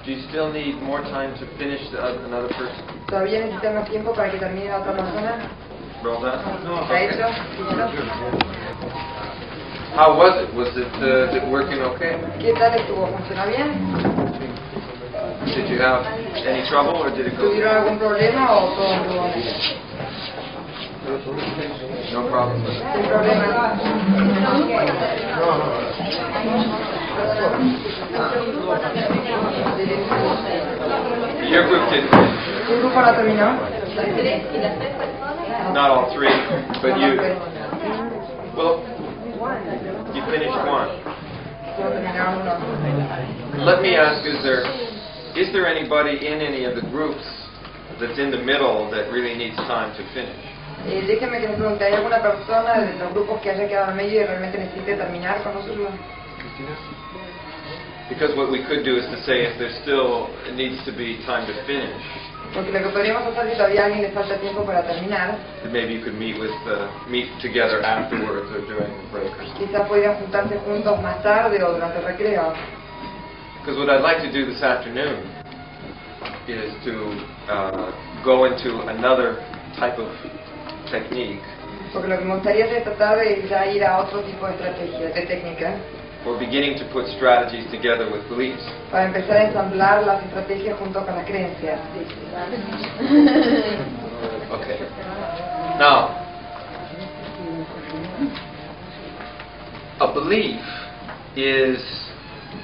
Do you still need more time to finish another person? ¿Todavía necesitas más tiempo para que termine la otra persona? Roll that? ¿Está hecho? How was it? Was it working okay? ¿Qué tal estuvo? ¿Funcionó bien? Did you have any trouble or did it go? ¿Tuvieron algún problema o todo estuvo bien? No problem. Sin problema. Your group didn't finish. ¿Tu grupo no terminó? Not all three, but you. Well, you finished one. Solo terminaron uno. Let me ask: is there anybody in any of the groups that's in the middle that really needs time to finish? Déjeme que me pregunte, ¿hay alguna persona de los grupos que haya quedado en medio y realmente necesite terminar con nosotros? Because what we could do is to say if there still needs to be time to finish, Porque lo que podríamos hacer si todavía a alguien le falta tiempo para terminar, then maybe you could meet together afterwards or during the break or something. quizás podrían juntarse juntos más tarde o durante el recreo. Because what I'd like to do this afternoon is to go into another type of technique. Porque lo que me gustaría es tratar de ya ir a otro tipo de estrategia, de técnica, We're beginning to put strategies together with beliefs. para empezar a ensamblar las estrategias junto con las creencias. Okay. Now, a belief is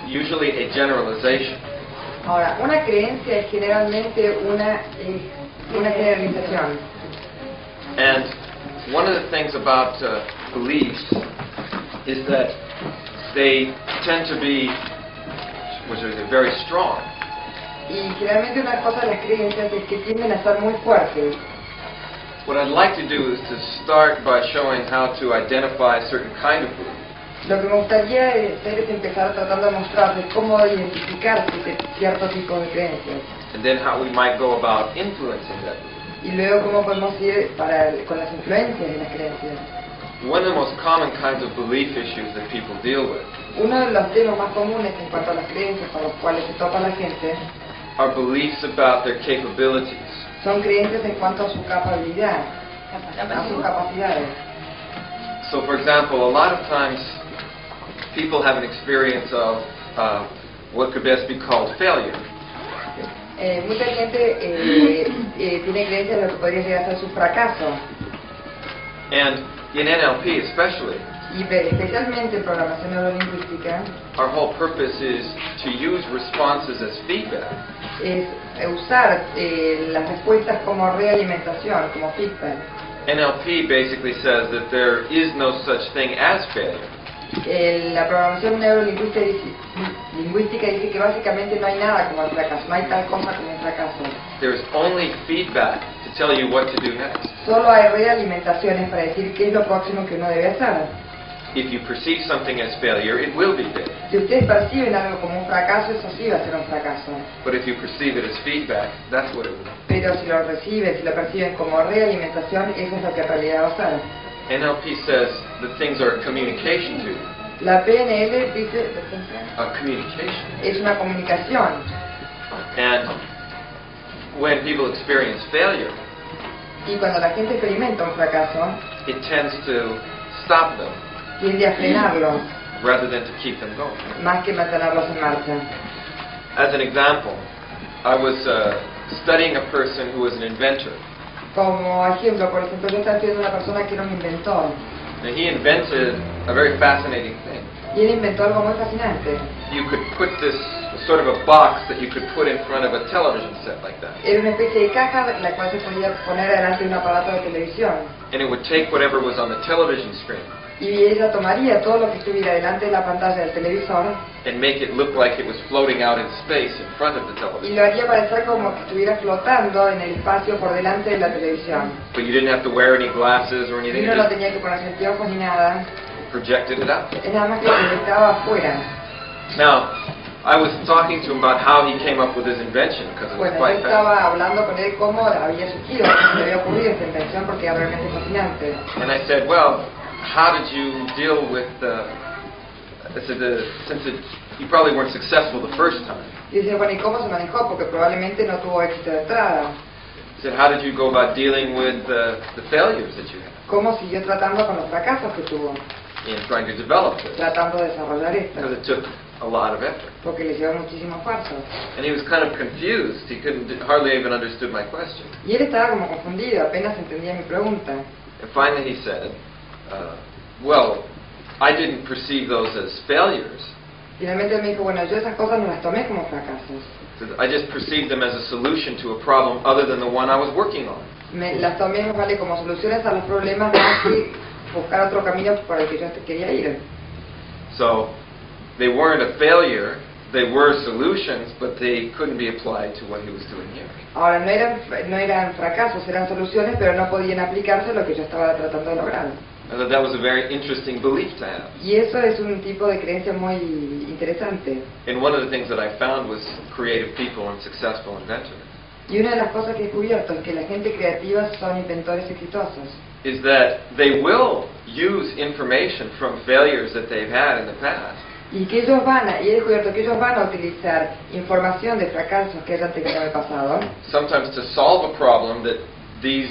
usually a generalization. Ahora, una creencia es generalmente una generalización. And one of the things about beliefs is that they tend to be, which are very strong. Y generalmente una cosa de las creencias es que tienden a ser muy fuertes. What I'd like to do is to start by showing how to identify a certain kind of belief. Lo que me gustaría hacer es empezar tratando de mostrarles cómo identificar cierto tipo de creencias. And then how we might go about influencing that belief. Y luego cómo podemos ir con las influencias de las creencias. One of the most common kinds of belief issues that people deal with Uno de los temas más comunes en cuanto a las creencias con los cuales se topa la gente are beliefs about their capabilities. son creencias en cuanto a su capacidad, a sus capacidades. So, for example, a lot of times people have an experience of what could best be called failure. Mucha gente tiene creencias de lo que podría llegar a ser su fracaso. And in NLP especially, Y especialmente en programación neurolingüística, our whole purpose is to use responses as feedback. es usar las respuestas como realimentación, como feedback. NLP basically says that there is no such thing as failure. La programación neurolingüística dice que básicamente no hay nada como el fracaso, no hay tal cosa como un fracaso. There is only feedback to tell you what to do next. Solo hay realimentaciones para decir qué es lo próximo que uno debe hacer. If you perceive something as failure, it will be failure. Si ustedes perciben algo como un fracaso, eso sí va a ser un fracaso. But if you perceive it as feedback, that's what it will be. Pero si lo perciben como realimentación, eso es lo que en realidad va a ser. NLP says that things are communication to you. La PNL dice Communication. es una comunicación. And when people experience failure, Y cuando la gente experimenta un fracaso, it tends to stop them tiende a frenarlos rather than to keep them going. más que mantenerlos en marcha. As an example, I was studying a person who was an inventor. Como ejemplo, por ejemplo, yo estaba estudiando una persona que era un inventor. And he invented a very fascinating thing. Y él inventó algo muy fascinante. You could put this sort of a box that you could put in front of a television set like that. Era una especie de caja la cual se podía poner delante de un aparato de televisión. And it would take whatever was on the television screen Y ella tomaría todo lo que estuviera delante de la pantalla del televisor and make it look like it was floating out in space in front of the y television. lo haría parecer como que estuviera flotando en el espacio por delante de la televisión. But you didn't have to wear any glasses or Y anything. uno You no just tenía que ponerse anteojos ni nada. projected it out. Es nada más que proyectaba afuera. Now, I was talking to him about how he came up with his invention because it was Bueno, yo quite fascinating. estaba hablando con él cómo había surgido, cómo le había ocurrido esta invención porque era realmente fascinante. And I said, well, how did you deal with since you probably weren't successful the first time. Y dice, bueno, ¿y cómo se manejó? Porque probablemente no tuvo éxito de entrada. He said, how did you go about dealing with the failures that you had ¿Cómo siguió tratando con los fracasos que tuvo? in trying to develop this? Tratando de desarrollar esto. Because it took a lot of effort. Porque le llevó muchísimo esfuerzo. And he was kind of confused. He hardly even understood my question. Y él estaba como confundido, apenas entendía mi pregunta. And finally he said, well, I didn't perceive those as failures. Finalmente él me dijo, bueno, yo esas cosas no las tomé como fracasos. I just perceived them as a solution to a problem other than the one I was working on. Las tomé, vale, como soluciones a los problemas más que buscar otro camino por el que yo quería ir. So they weren't a failure, they were solutions, but they couldn't be applied to what he was doing here. Ahora, no eran fracasos, eran soluciones, pero no podían aplicarse a lo que yo estaba tratando de lograr. I thought that was a very interesting belief to have. Y eso es un tipo de creencia muy interesante. And one of the things that I found was creative people and successful inventors Y una de las cosas que he descubierto es que la gente creativa son inventores exitosos. is that they will use information from failures that they've had in the past Y que ellos y he descubierto que ellos van a utilizar información de fracasos que hayan tenido en el pasado, sometimes to solve a problem that these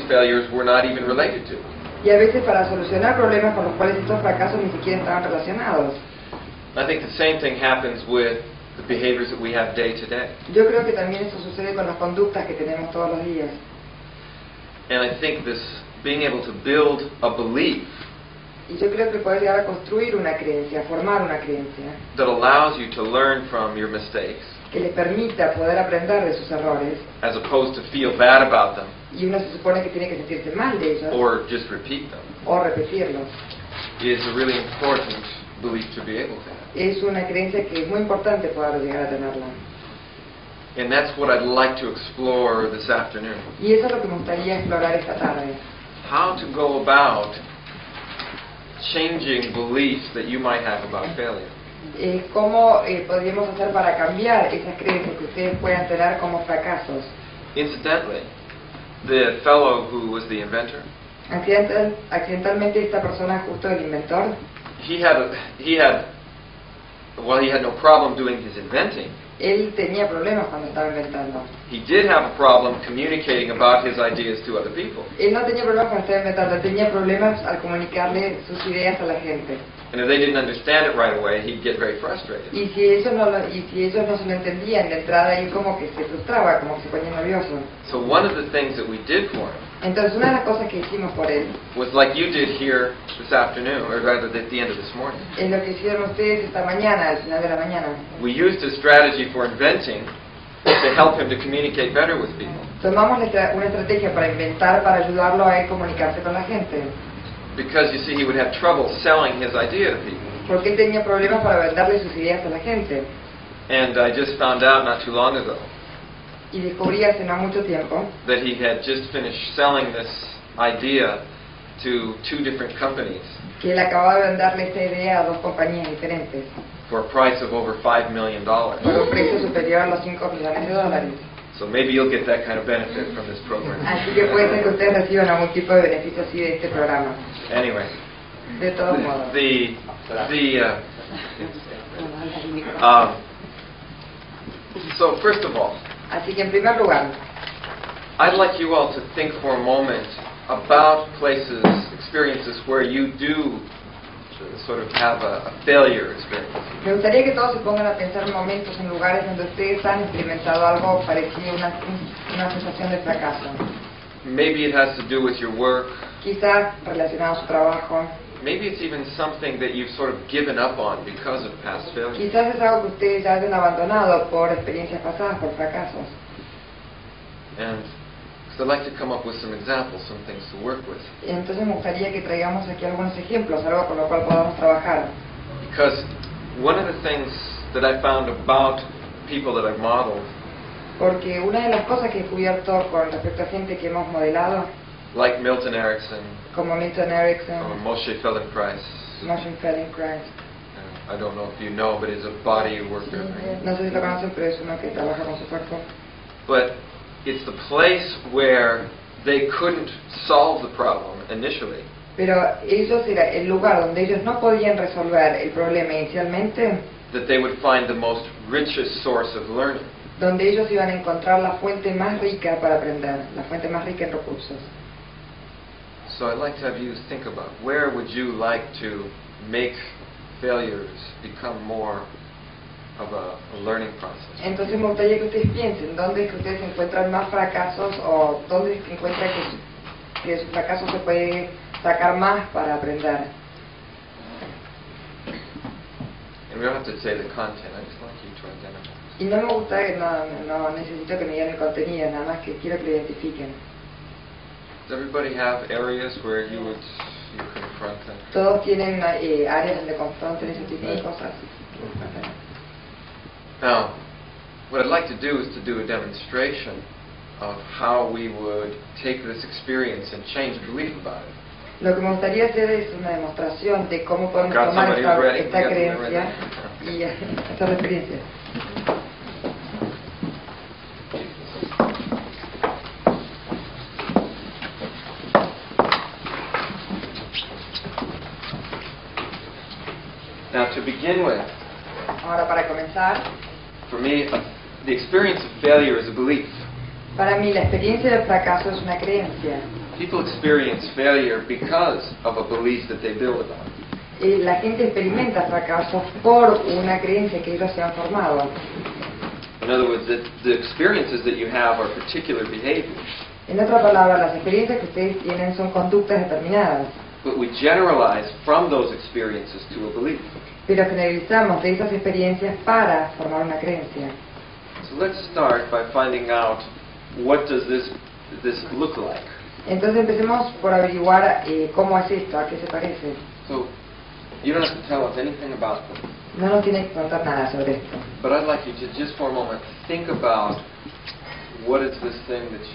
failures were not even related to. y a veces para solucionar problemas con los cuales estos fracasos ni siquiera estaban relacionados. I think the same thing happens with the behaviors that we have day to day. Yo creo que también eso sucede con las conductas que tenemos todos los días. And I think this being able to build a belief Y yo creo que poder llegar a construir una creencia, formar una creencia, that allows you to learn from your mistakes que les permita poder aprender de sus errores, as opposed to feel bad about them y uno se supone que tiene que sentirse mal de ellos, or just repeat them, o repetirlos. is a really important belief to be able to have. Es una creencia que es muy importante poder llegar a tenerla. And that's what I'd like to explore this afternoon. Y eso es lo que me gustaría explorar esta tarde. How to go about changing beliefs that you might have about failure. ¿Cómo podríamos hacer para cambiar esas creencias que ustedes puedan tener como fracasos? Incidentally, the fellow who was the inventor, Accidentalmente esta persona, justo el inventor, he had no problem doing his inventing. él tenía problemas cuando estaba inventando. He did have a problem communicating about his ideas to other people. Él no tenía problemas cuando estaba inventando, tenía problemas al comunicarle sus ideas a la gente. And if they didn't understand it right away, he'd get very frustrated. Y si ellos no se lo entendían de entrada, él como que se frustraba, como que se ponía nervioso. So one of the things that we did for him Entonces una de las cosas que hicimos por él was like you did here this afternoon, or rather at the end of this morning. es lo que hicieron ustedes esta mañana, al final de la mañana. We used a strategy for inventing to help him to communicate better with people. Tomamos una estrategia para inventar, para ayudarlo a él comunicarse con la gente. Because you see, he would have trouble selling his idea to people. Porque él tenía problemas para venderle sus ideas a la gente. And I just found out not too long ago Y descubrí hace no mucho tiempo that he had just finished selling this idea to 2 different companies que él acababa de venderle esta idea a 2 compañías diferentes for a price of over $5 million. por un precio superior a los $5 millones. So maybe you'll get that kind of benefit from this program. Así que puede ser que ustedes reciban algún tipo de beneficio así de este programa. Anyway, De todos modos. So first of all, Así que en primer lugar, I'd like you all to think for a moment about places, experiences where you do sort of have a failure experience. me gustaría que todos se pongan a pensar en momentos, en lugares donde ustedes han experimentado algo parecido a una sensación de fracaso. Maybe it has to do with your work. Quizás relacionado a su trabajo. Maybe it's even something that you've sort of given up on because of past failure. Quizás es algo que ustedes ya hayan abandonado por experiencias pasadas, por fracasos. And so I'd like to come up with some examples, some things to work with. Entonces me gustaría que traigamos aquí algunos ejemplos, algo con lo cual podamos trabajar. Because one of the things that I found about people that I've modeled, Porque una de las cosas que he descubierto con respecto a gente que hemos modelado, like Milton Erickson, como Milton or Erickson, Moshe Feldenkrais, Moshe Feldenkrais, I don't know if you know, but he's a body worker. no sé si lo conocen, pero es uno que trabaja con su cuerpo. But it's the place where they couldn't solve the problem initially. Pero ellos era el lugar donde ellos no podían resolver el problema inicialmente, that they would find the most richest source of learning. donde ellos iban a encontrar la fuente más rica para aprender, la fuente más rica en recursos. So I'd like to have you think about where would you like to make failures become more of a learning process. Entonces me gustaría que ustedes piensen dónde es que ustedes encuentran más fracasos o dónde es que encuentran que de sus fracasos se puede sacar más para aprender. And we don't have to say the content, I just want you to identify. Y no me gusta, no necesito que me digan el contenido, nada más que quiero que lo identifiquen. Does everybody have areas where you confront them? Todos tienen áreas donde confronten ese tipo de cosas. Now, what I'd like to do is to do a demonstration of how we would take this experience and change belief about it. Lo que me gustaría hacer es una demostración de cómo podemos Got tomar somebody who's ready? esta You got creencia somebody y estas experiencias. Now, to begin with, Ahora, para comenzar, for me, the experience of failure is a belief. para mí la experiencia del fracaso es una creencia. People experience failure because of a belief that they build upon. La gente experimenta fracasos por una creencia que ellos se han formado. In other words, the experiences that you have are particular behaviors. En otras palabras, las experiencias que ustedes tienen son conductas determinadas, But we generalize from those experiences to a belief. pero generalizamos de esas experiencias para formar una creencia. So let's start by finding out what does this look like. Entonces empecemos por averiguar cómo es esto, a qué se parece. So you don't have to tell us anything about them, No nos tiene que contar nada sobre esto. but I'd like you to just for a moment think about what is this thing that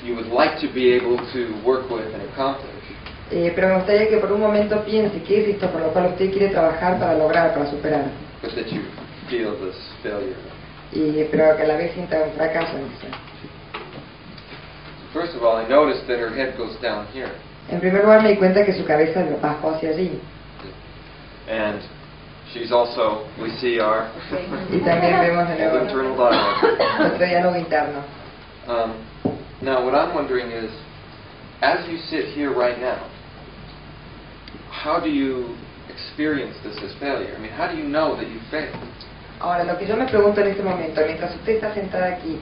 you would like to be able to work with and accomplish. Pero me gustaría que por un momento piense qué es esto por lo cual usted quiere trabajar para lograr, para superar. But that you feel this failure. Pero que a la vez sienta un fracaso en eso. First of all, I noticed that her head goes down here. En primer lugar me di cuenta que su cabeza bajó hacia allí. And she's also, we see our Y también vemos de nuevo internal dialogue. nuestro diálogo interno. Now, what I'm wondering is, as you sit here right now, how do you experience this as failure? I mean, how do you know that you failed? Ahora, lo que yo me pregunto en este momento, mientras usted está sentada aquí,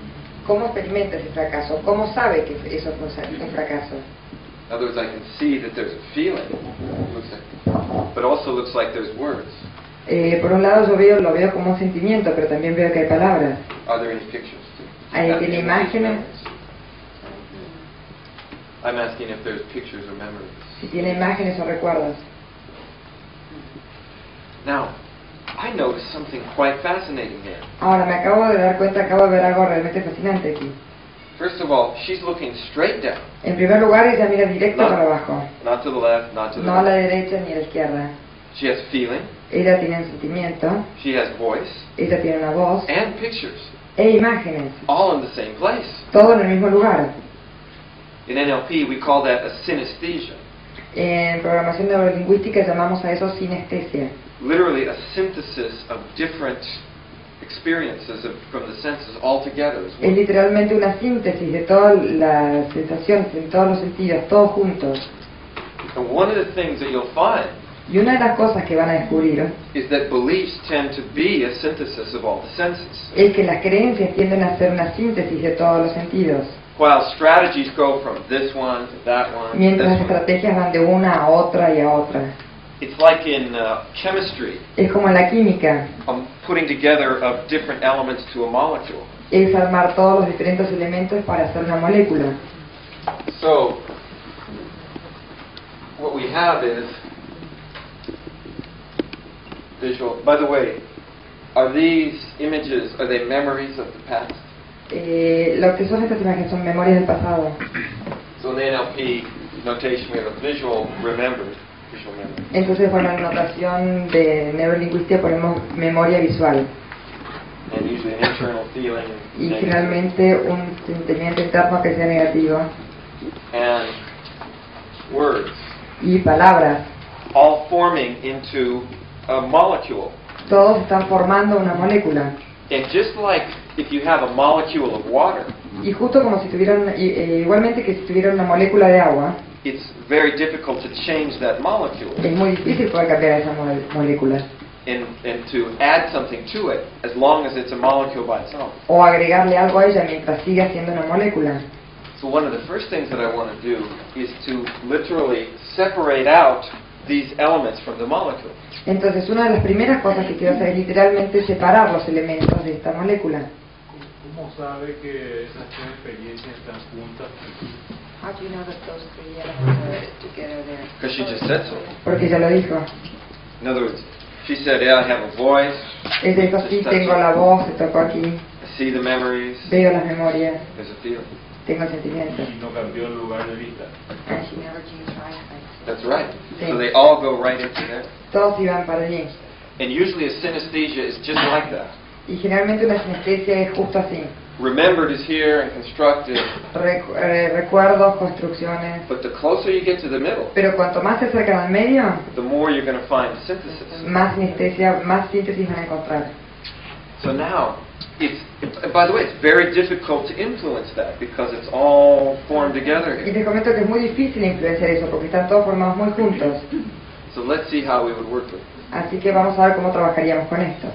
¿cómo experimenta ese fracaso? ¿Cómo sabe que eso fue un fracaso? In other words, I can see that there's a feeling, looks like, but also looks like there's words. Por un lado yo lo veo como un sentimiento, pero también veo que hay palabras. Are there any pictures? ¿Tiene imágenes? I'm asking if there's pictures or memories. Si tiene imágenes o recuerdos. Now, I noticed something quite fascinating here. Ahora me acabo de dar cuenta, acabo de ver algo realmente fascinante aquí. First of all, she's looking straight down. En primer lugar, ella mira directo para abajo. Not to the left, not to the No a la right. derecha ni a la izquierda. She has feeling, Ella tiene un sentimiento, she has voice, ella tiene una voz and pictures, e imágenes. all in the same place. Todo en el mismo lugar. In NLP, we call that a synesthesia. En programación neurolingüística llamamos a eso sinestesia. Literally a synthesis of different experiences from the senses all together as Es well. literalmente una síntesis de todas las sensaciones, en todos los sentidos, todos juntos. And one of the things that you'll find Y una de las cosas que van a descubrir is that beliefs tend to be a synthesis of all the senses, es que las creencias tienden a ser una síntesis de todos los sentidos. while strategies go from this one to that one, Mientras las this one. estrategias van de una a otra y a otra. It's like in chemistry, Es como en la química, putting together of different elements to a molecule. es armar todos los diferentes elementos para hacer una molécula. So, what we have is visual. By the way, are these images, are they memories of the past? Lo que son estas imágenes son memorias del pasado. So in the NLP notation, we have a visual remembered, visual memory. Entonces, bueno, en notación de neurolingüística ponemos memoria visual. And usually an internal feeling. Y negative. finalmente un sentimiento interno que sea negativo. And words. y palabras. all forming into a molecule. Todos están formando una molécula. And just like if you have a molecule of water, Y justo como si tuvieran, igualmente que si tuvieran una molécula de agua, it's very difficult to change that molecule es muy difícil poder cambiar esa molécula. and to add something to it as long as it's a molecule by itself. O agregarle algo a ella mientras siga siendo una molécula. So one of the first things that I want to do is to literally separate out these elements from the molecule. Entonces, una de las primeras cosas que quiero hacer es literalmente separar los elementos de esta molécula. ¿Cómo sabe que esas tres experiencias están juntas? How do you know that those three elements are together there? Because she just said so. Porque ella lo dijo. In other words, she said, yeah, I have a voice, Ella dijo, sí, tengo la voz, se tocó aquí, I see the memories, veo las memorias, there's a feeling. tengo sentimientos. Y no cambió el lugar de vista. And she never changed her eyesight. That's right. Sí. So they all go right into there. Todos iban para allí. And usually a synesthesia is just like that. Y generalmente una sinestesia es justo así. Remembered is here and constructed, Recuerdos, construcciones. but the closer you get to the middle, Pero cuanto más se acercan al medio, the more you're going to find synthesis. más sinestesia, más síntesis van a encontrar. So now, by the way, it's very difficult to influence that because it's all formed together Y here. te comento que es muy difícil influenciar eso porque están todos formados muy juntos. So let's see how we would work with it. Así que vamos a ver cómo trabajaríamos con esto.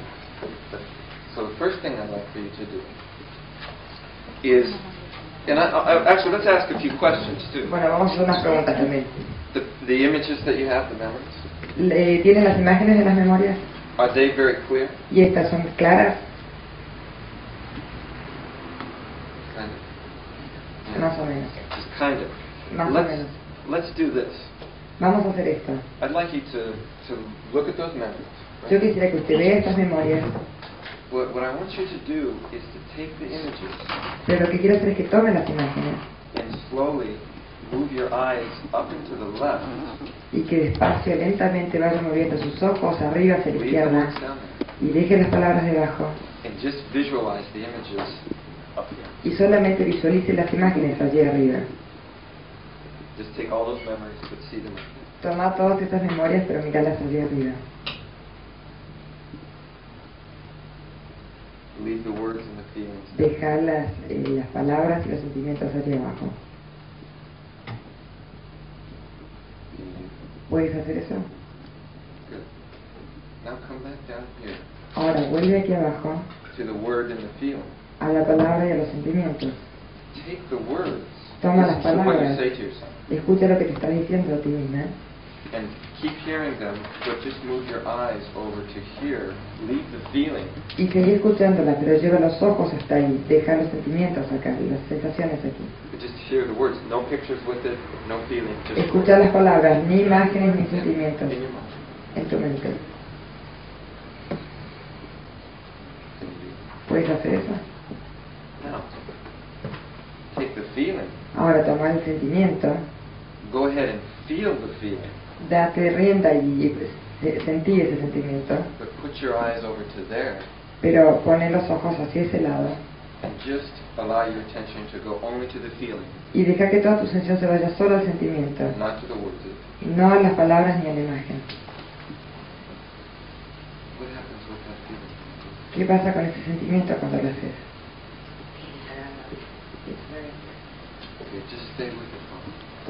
So the first thing I'd like for you to do is, and actually let's ask a few questions too. Bueno, vamos a hacer unas preguntas también. The images that you have, the memories, ¿Tienen las imágenes de las memorias? are they very clear? ¿Y estas son claras? Kind of. Yeah. Más o menos. Just kind of. Más o menos. Let's do this. Vamos a hacer esto. I'd like you to look at those memories. right? Yo quisiera que usted vea estas memorias, What I want you to do is to take the images pero lo que quiero hacer es que tome las imágenes and slowly move your eyes up and to the left. y que despacio, lentamente vaya moviendo sus ojos arriba hacia la Leave the izquierda words down there. y deje las palabras debajo And just visualize the images up here. y solamente visualice las imágenes allí arriba. Just take all those memories, but see them up there. Toma todas estas memorias, pero míralas allí arriba. Leave the words and the feelings. Deja las palabras y los sentimientos allí abajo. ¿Puedes hacer eso? Good. Now come back down here Ahora vuelve aquí abajo to the word and the feeling. a la palabra y a los sentimientos. Take the words. Toma las Listen to what you palabras. say to yourself. Escucha lo que te está diciendo a ti misma And keep hearing them, but just move your eyes over to here. Leave the feeling. y seguí escuchándolas, pero lleva los ojos hasta ahí. Deja los sentimientos acá, las sensaciones aquí. But just hear the words. No pictures with it, no feeling. Just Escucha las palabras, ni imágenes ni sentimientos in your mind. en tu mente. Can you do that? ¿Puedes hacer eso? Now, take the feeling. Ahora toma el sentimiento, Go ahead and feel the feeling, date rienda y sentí ese sentimiento, but put your eyes over to there pero pone los ojos hacia ese lado and just allow your attention to go only to the feeling, y deja que toda tu atención se vaya solo al sentimiento, not to the words. no a las palabras ni a la imagen. What happens with that feeling? ¿Qué pasa con ese sentimiento cuando lo haces? It's very Okay, just stay with it.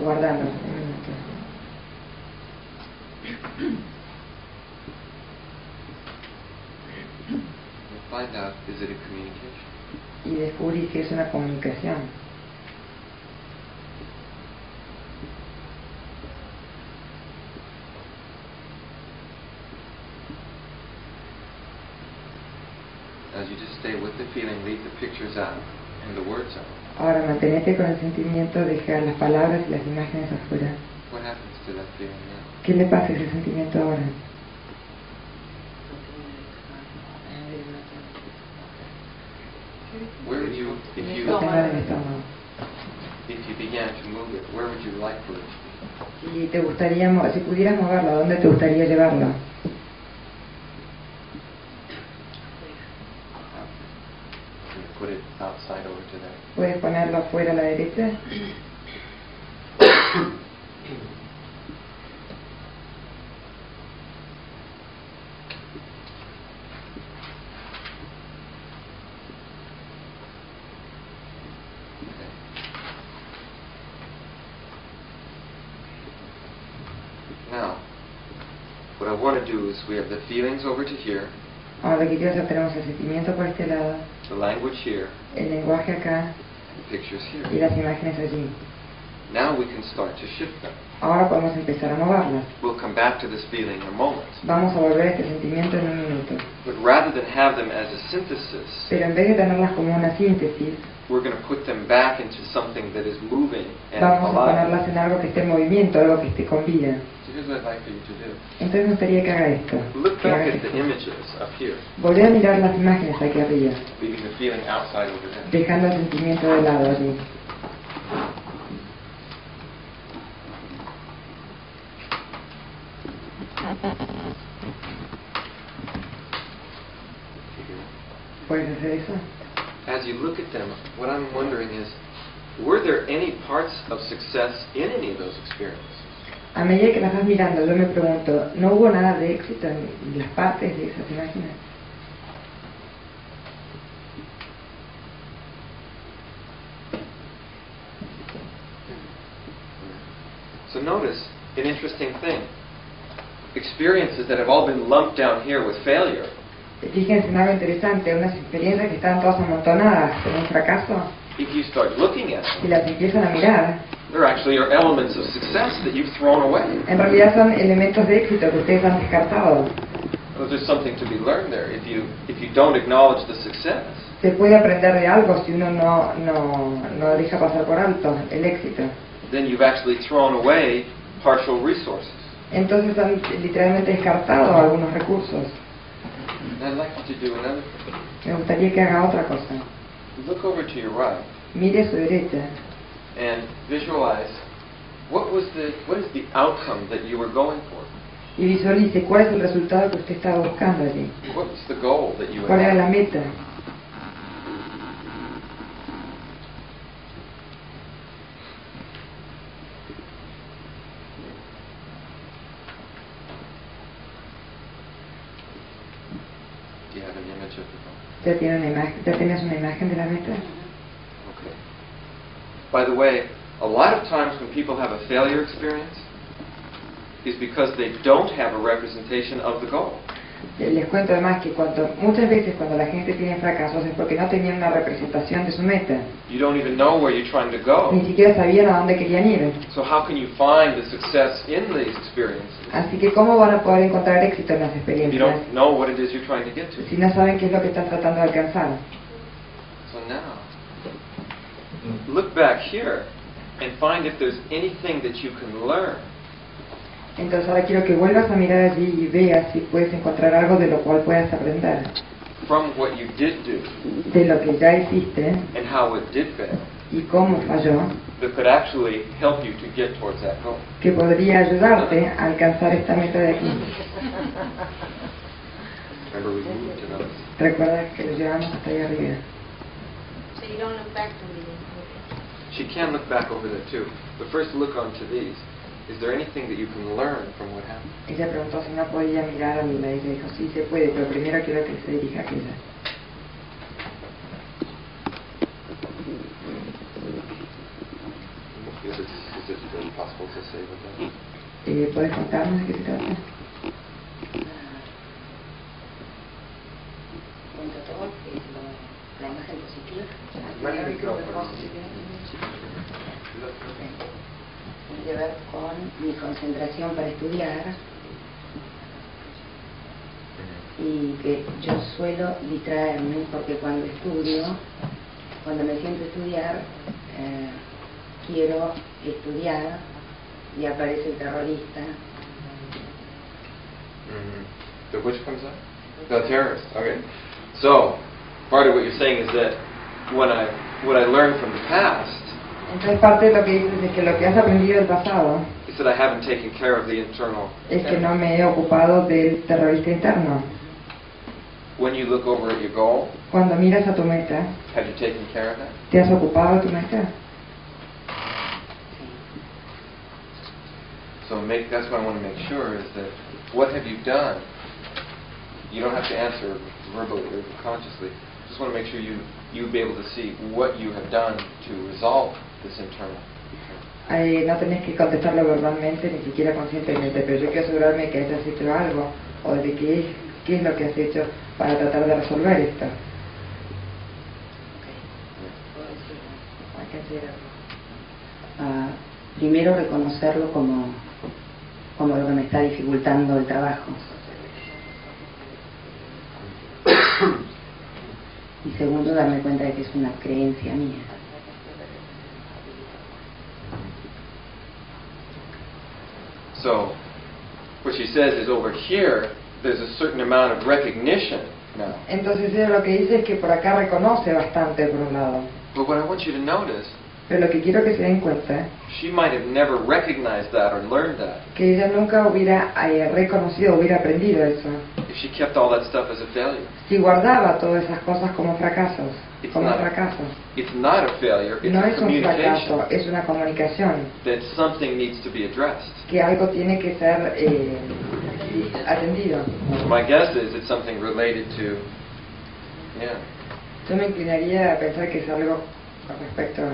Guardando un minuto. You'll find out, is it a communication? Y descubrí que es una comunicación. As you just stay with the feeling, leave the pictures out and the words out. Ahora mantenete con el sentimiento, deja las palabras y las imágenes afuera. What happens to that feeling now? ¿Qué le pasa a ese sentimiento ahora? Where would you, if you, Lo tengo en el estómago. if you began to move it, where would you like for it to be? Si te gustaría, si pudieras moverlo, ¿a dónde te gustaría llevarlo? Can you put it outside over to there? ¿Puedes ponerlo afuera a la derecha? what I want to do is we have the feelings over to here, Ahora lo que quiero hacer, tenemos el sentimiento por este lado, the language here, el lenguaje acá the pictures y here. las imágenes allí. Now we can start to shift them. Ahora podemos empezar a moverlas. We'll come back to this feeling in a moment. Vamos a volver a este sentimiento en un minuto. But rather than have them as a synthesis, Pero en vez de tenerlas como una síntesis, we're going to put them back into something that is moving and vamos a alive. ponerlas en algo que esté en movimiento, algo que esté con vida. So here's what I'd like for you to do. Entonces me gustaría que haga esto. Look Que back haga at the esto. images up here, Volver a mirar las imágenes aquí arriba, leaving the feeling outside over there. dejando el sentimiento de lado allí. ¿Puedes hacer eso? As you look at them, what I'm wondering is, were there any parts of success in any of those experiences? A medida que las vas mirando, yo me pregunto, ¿no hubo nada de éxito en las partes de esas imágenes? So notice an interesting thing. Experiences that have all been lumped down here with failure, Fíjense en algo interesante, unas experiencias que estaban todas amontonadas en un fracaso, if you start looking at si them, las empiezan a mirar, there actually are elements of success that you've thrown away. en realidad son elementos de éxito que ustedes han descartado. Well, there's something to be learned there. If you don't acknowledge the success, Se puede aprender de algo si uno no deja pasar por alto el éxito. then you've actually thrown away partial resources. Entonces han literalmente descartado algunos recursos. And I'd like you to do another thing. Me gustaría que haga otra cosa. Look over to your right Mire a su derecha and visualize what is the outcome that you were going for? y visualice cuál es el resultado que usted estaba buscando allí. What's the goal that you ¿Cuál era had? la meta? Do you have an image of the goal? ¿Ya tienes una imagen de la meta? Okay. By the way, a lot of times when people have a failure experience is because they don't have a representation of the goal. Les cuento además que muchas veces cuando la gente tiene fracasos es porque no tenían una representación de su meta. You don't even know where you're trying to go. Ni siquiera sabían a dónde querían ir. So how can you find the success in these experiences Así que ¿cómo van a poder encontrar éxito en las if you experiencias don't know what it is you're trying to get to? si no saben qué es lo que están tratando de alcanzar? So now, look back here and find if there's anything that you can learn Entonces ahora quiero que vuelvas a mirar allí y veas si puedes encontrar algo de lo cual puedas aprender, from what you did do de lo que ya hiciste and how it did fail y cómo falló, that could actually help you to get towards that goal. que podría ayudarte a alcanzar esta meta de aquí. Remember we moved to those. Recuerda que lo llevamos hasta allá arriba. So you don't look back to me. She can look back over there too, but first look onto these. Is there anything that you can learn from what happened? Ella preguntó si no podía mirar a mí, y ella dijo, sí se puede, pero primero quiero que se dirija a aquella. Is it possible to say what that is? ¿Puedes contarnos de qué se trata? Cuento todo, que es la imagen positiva. Maneja el micrófono. Tiene que ver con mi concentración para estudiar y que yo suelo distraerme porque cuando estudio, cuando me siento a estudiar, quiero estudiar y aparece el terrorista. The which comes up? The terrorist. Okay. So, part of what you're saying is that what I learned from the past Entonces parte de lo que dices es que lo que has aprendido del pasado is that I haven't taken care of the internal. es que no me he ocupado del terrorista interno. When you look over at your goal, Cuando miras a tu meta, have you taken care of that? ¿te has ocupado de tu meta? So that's what I want to make sure is that what have you done? You don't have to answer verbally or consciously. Just want to make sure you be able to see what you have done to resolve this internal. No tenés que contestarlo verbalmente, ni siquiera conscientemente, pero yo quiero asegurarme que hayas hecho algo, o de qué es lo que has hecho para tratar de resolver esto. Hay que hacer algo. Primero reconocerlo como lo que me está dificultando el trabajo. Y segundo, darme cuenta de que es una creencia mía. So, what she says is over here, there's a certain amount of recognition now. Entonces ella lo que dice es que por acá reconoce bastante por un lado. But what I want you to notice, Pero lo que quiero que se den cuenta she might have never recognized that or learned that que ella nunca hubiera reconocido, hubiera aprendido eso. if she kept all that stuff as a failure. Si guardaba todas esas cosas como fracasos, It's como not- fracasos. It's not a failure, it's No a es un fracaso, communication es una comunicación, that something needs to be addressed. que algo tiene que ser atendido. My guess is it's something related to, yeah. Yo me inclinaría a pensar que es algo con respecto a...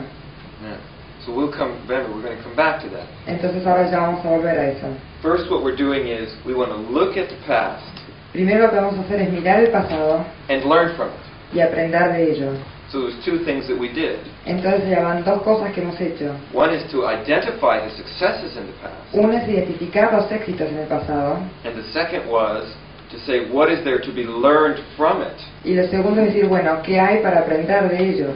Yeah. So we're going to come back to that. Entonces ahora ya vamos a volver a eso. First, what we're doing is we want to look at the past Primero lo que vamos a hacer es mirar el pasado and learn from it. y aprender de ello. So there's two things that we did. Entonces ya van dos cosas que hemos hecho. One is to identify the successes in the past, Una es identificar los éxitos en el pasado and the second was to say what is there to be learned from it. y lo segundo es decir, bueno, ¿qué hay para aprender de ello?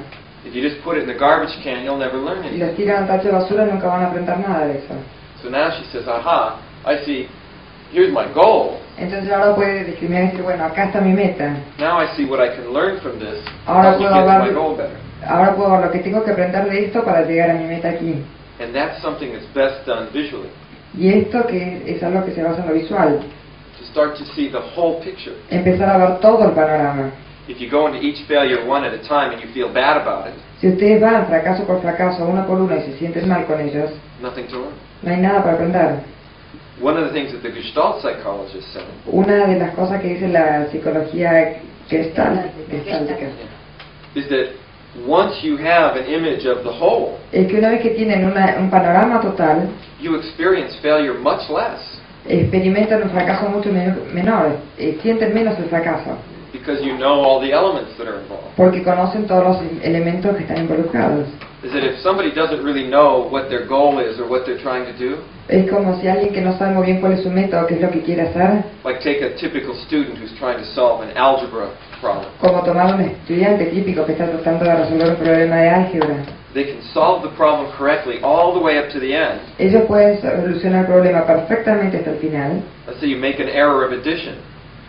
If you just put it in the garbage can, you'll never learn Si los anything. tiran al tacho de basura nunca van a aprender nada de eso. So now she says, aha, I see, here's my goal. Entonces ahora puede discriminar y decir, bueno, acá está mi meta. Now I see what I can learn from this. Ahora Help me puedo get to hablar- my goal better. Ahora puedo ver lo que tengo que aprender de esto para llegar a mi meta aquí. And that's something that's best done visually. Y esto que es algo que se basa en lo visual. To start to see the whole picture. Empezar a ver todo el panorama. If you go into each failure one at a time and you feel bad about it, Si ustedes van fracaso por fracaso, uno por uno, y se sienten mal con ellos, nothing to learn. no hay nada para aprender. One of the things that the Gestalt psychologists said Una de las cosas que dice la psicología gestáltica is that once you have an image of the whole, es que una vez que tienen un panorama total, you experience failure much less experimentan un fracaso mucho menor, sienten menos el fracaso, because you know all the elements that are involved. porque conocen todos los elementos que están involucrados. Is that if somebody doesn't really know what their goal is or what they're trying to do, Es como si alguien que no sabe muy bien cuál es su método, qué es lo que quiere hacer, like take a typical student who's trying to solve an algebra problem, como tomar un estudiante típico que está tratando de resolver un problema de álgebra. they can solve the problem correctly all the way up to the end. Ellos pueden solucionar el problema perfectamente hasta el final, Let's say you make an error of addition.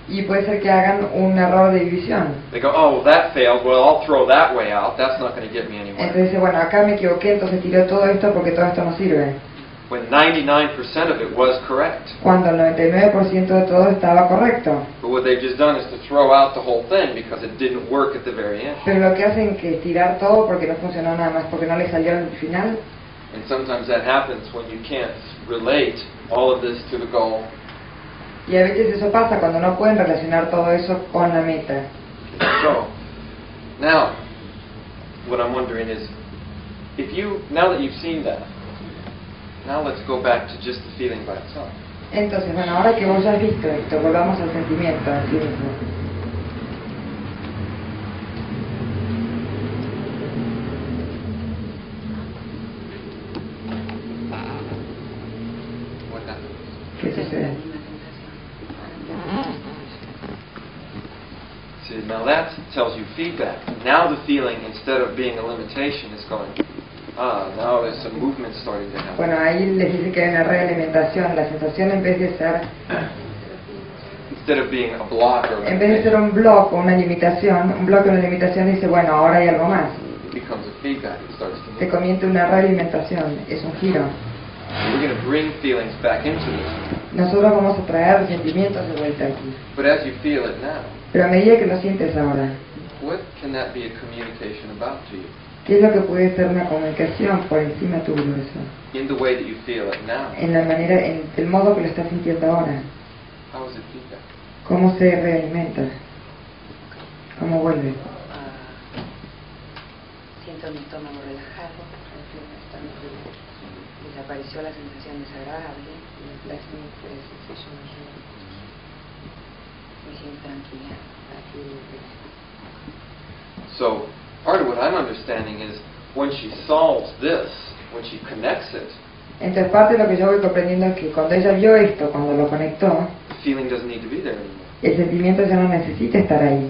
y puede ser que hagan un error de división. They go, oh, well, that failed. Well, I'll throw that way out. That's not going to get me anywhere. Entonces dice, bueno, acá me equivoqué, entonces tiré todo esto porque todo esto no sirve. When 99% of it was correct. Cuando el 99% de todo estaba correcto. But what they've just done is to throw out the whole thing because it didn't work at the very end. Pero lo que hacen que es tirar todo porque no funcionó nada más, porque no le salió al final. And sometimes that happens when you can't relate all of this to the goal. Y a veces eso pasa cuando no pueden relacionar todo eso con la meta. So, now, what I'm wondering is, now that you've seen that, now let's go back to just the feeling by itself. Entonces, bueno, ahora que vos ya has visto esto, volvamos al sentimiento en sí mismo. What happens? ¿Qué sucede? See, now that tells you feedback. Now the feeling, instead of being a limitation, is going, now there's some movement starting to happen. Bueno, ahí les dice que hay una realimentación. La sensación en vez de ser, Instead of being a block or a en vez de ser un bloque o una limitación, un bloque o una limitación dice, bueno, ahora hay algo más. it becomes a feedback. It starts to Se move. convierte en una realimentación, es un giro. We're going to bring feelings back into this. Nosotros vamos a traer sentimientos de vuelta aquí. But as you feel it now, Pero a medida que lo sientes ahora, what can that be a communication about to you? ¿qué es lo que puede ser una comunicación por encima tuyo eso? In the way that you feel it now, En la manera, en el modo que lo estás sintiendo ahora. how is it feedback? ¿Cómo se realimenta? ¿Cómo vuelve? Siento mi estómago relajado, el frío está muy desapareció la sensación desagradable. left me the sensation of healing. Me siento tranquila. I feel relaxed. So part of what I'm understanding is when she solves this, when she connects it, Entonces parte de lo que yo voy comprendiendo es que cuando ella vio esto, cuando lo conectó, the feeling doesn't need to be there anymore. el sentimiento ya no necesita estar ahí.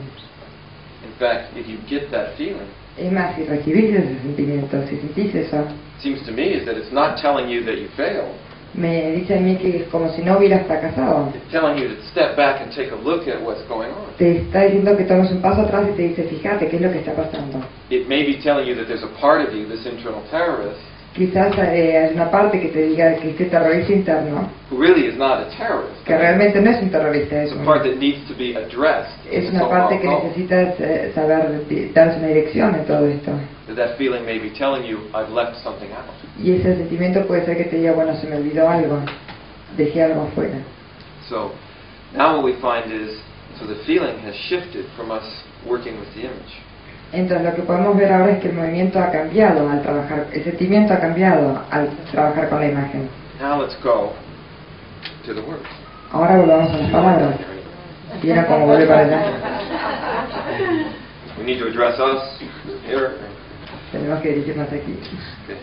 In fact, if you get that feeling, Es más, si recibís ese sentimiento, si sentís eso, it seems to me is that it's not telling you that you failed. me dice a mí que es como si no hubieras fracasado. It's telling you to step back and take a look at what's going on. Te está diciendo que tomes un paso atrás y te dice, fíjate, ¿qué es lo que está pasando? It may be telling you that there's a part of you, this internal terrorist, Quizás hay una parte que te diga que este terrorista interno, who really is not a terrorist. que realmente no es un terrorista, It's a part that needs to be addressed. es una parte que necesitas saber darse una dirección en todo esto. That feeling may be telling you, I've left something out. Y ese sentimiento puede ser que te diga, bueno, se me olvidó algo, dejé algo afuera. So now what we find is, so the feeling has shifted from us working with the image. Entonces lo que podemos ver ahora es que el movimiento ha cambiado al trabajar, el sentimiento ha cambiado al trabajar con la imagen. Now let's go to the words. Ahora volvamos a las palabras. ¿Vieron cómo vuelve para allá? We need to address us here. Tenemos que dirigirnos aquí. Okay.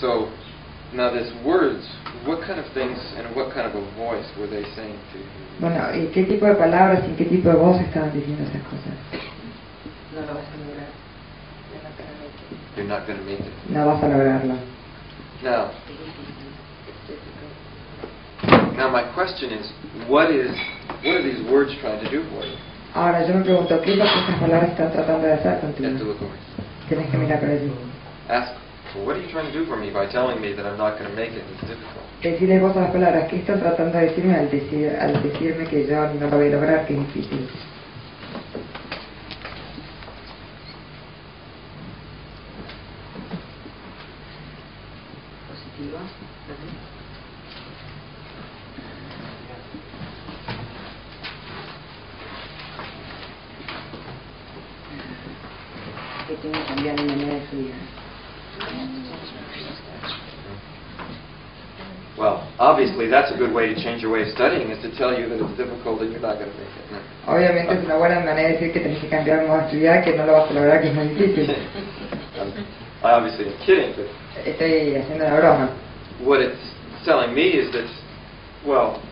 So now this words, what kind of things and what kind of a voice were they saying to you? Bueno, ¿y qué tipo de palabras y qué tipo de voz estaban diciendo esas cosas? No lo vas a lograr. You're not going to make it. You're not going to make it. No vas a lograrlo. Now, It's difficult. now my question is, what are these words trying to do for you? Ahora yo me pregunto, ¿qué es lo que estas palabras están tratando de hacer You have to contigo? look over. Tienes que mirar por allí. Ask, well, what are you trying to do for me by telling me that I'm not going to make it? It's difficult. Decirle vos a las palabras, ¿qué están tratando de decirme al decirme que yo no lo voy a lograr, que es difícil? Positivo. Que tengo que cambiar mi manera de estudiar. Well, obviously that's a good way to change your way of studying, is to tell you that it's difficult and you're not going to make it. Obviamente es una buena manera de decir que tenés que cambiar un modo de estudiar, que no lo vas a lograr, que es muy difícil. I obviously am kidding, but Estoy haciendo una broma. what it's telling me is that, well,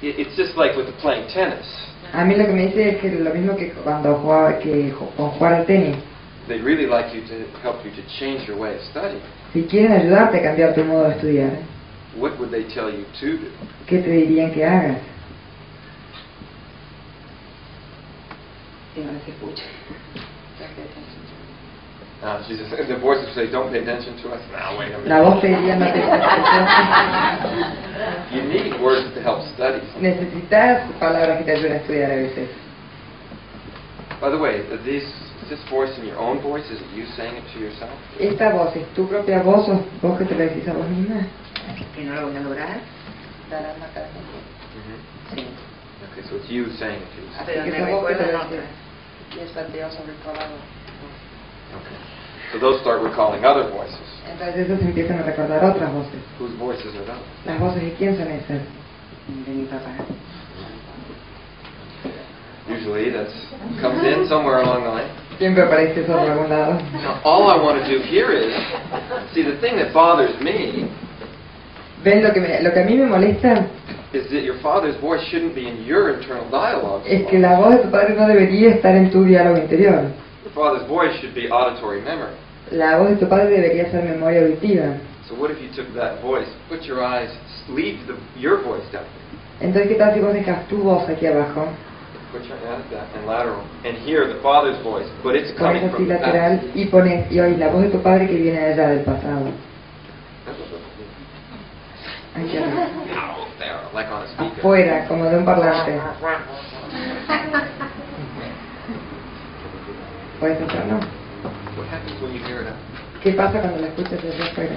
it's just like with the playing tennis. A mí lo que me dice es que lo mismo que cuando jugaba, con jugar al tenis. They'd really like you to help you to change your way of studying. Si quieren ayudarte a cambiar tu modo de estudiar, What would they tell you to do? ¿qué te dirían que hagas? Que no les escucho. She says, the voices say, don't pay attention to us. Now, wait a minute. La voz te diría, no te You need words to help study. necesitas palabras que te ayuden a estudiar a veces. By the way, is this voice in your own voice? Is it you saying it to yourself? ¿Esta voz es tu propia voz o vos que te lo decís a vos misma? Que no lo voy a lograr. Darán la cara contigo. Sí. Okay, so it's you saying it to yourself. Pero que me esa voz que te recuerdan lo otras. decís. Y es planteado sobre todo lado. Okay. So those start recalling other voices. Entonces esos empiezan a recordar otras voces. Whose voices are those? Las voces de quién son esas. De mi papá. Usually that comes in somewhere along the line. Siempre aparece eso por algún lado. Now, all I want to do here is, see, the thing that bothers me ¿Ven? Lo que a mí me molesta is that your father's voice shouldn't be in your internal dialogue. es que la voz de tu padre no debería estar en tu diálogo interior. Your father's voice should be auditory memory. La voz de tu padre debería ser memoria auditiva. So what if you took that voice, put your eyes, leave your voice down here, Entonces, ¿qué tal si vos dejas tu voz aquí abajo? put your eyes down and lateral, and hear the father's voice, but it's coming Pones así from the lateral past. y pones y oís la voz de tu padre que viene de allá del pasado. Ay, qué rico. Out there, like on a speaker. Afuera, como de un parlante. ¿Puedes hacerlo? What happens when you hear it out? ¿Qué pasa cuando la escuchas desde afuera?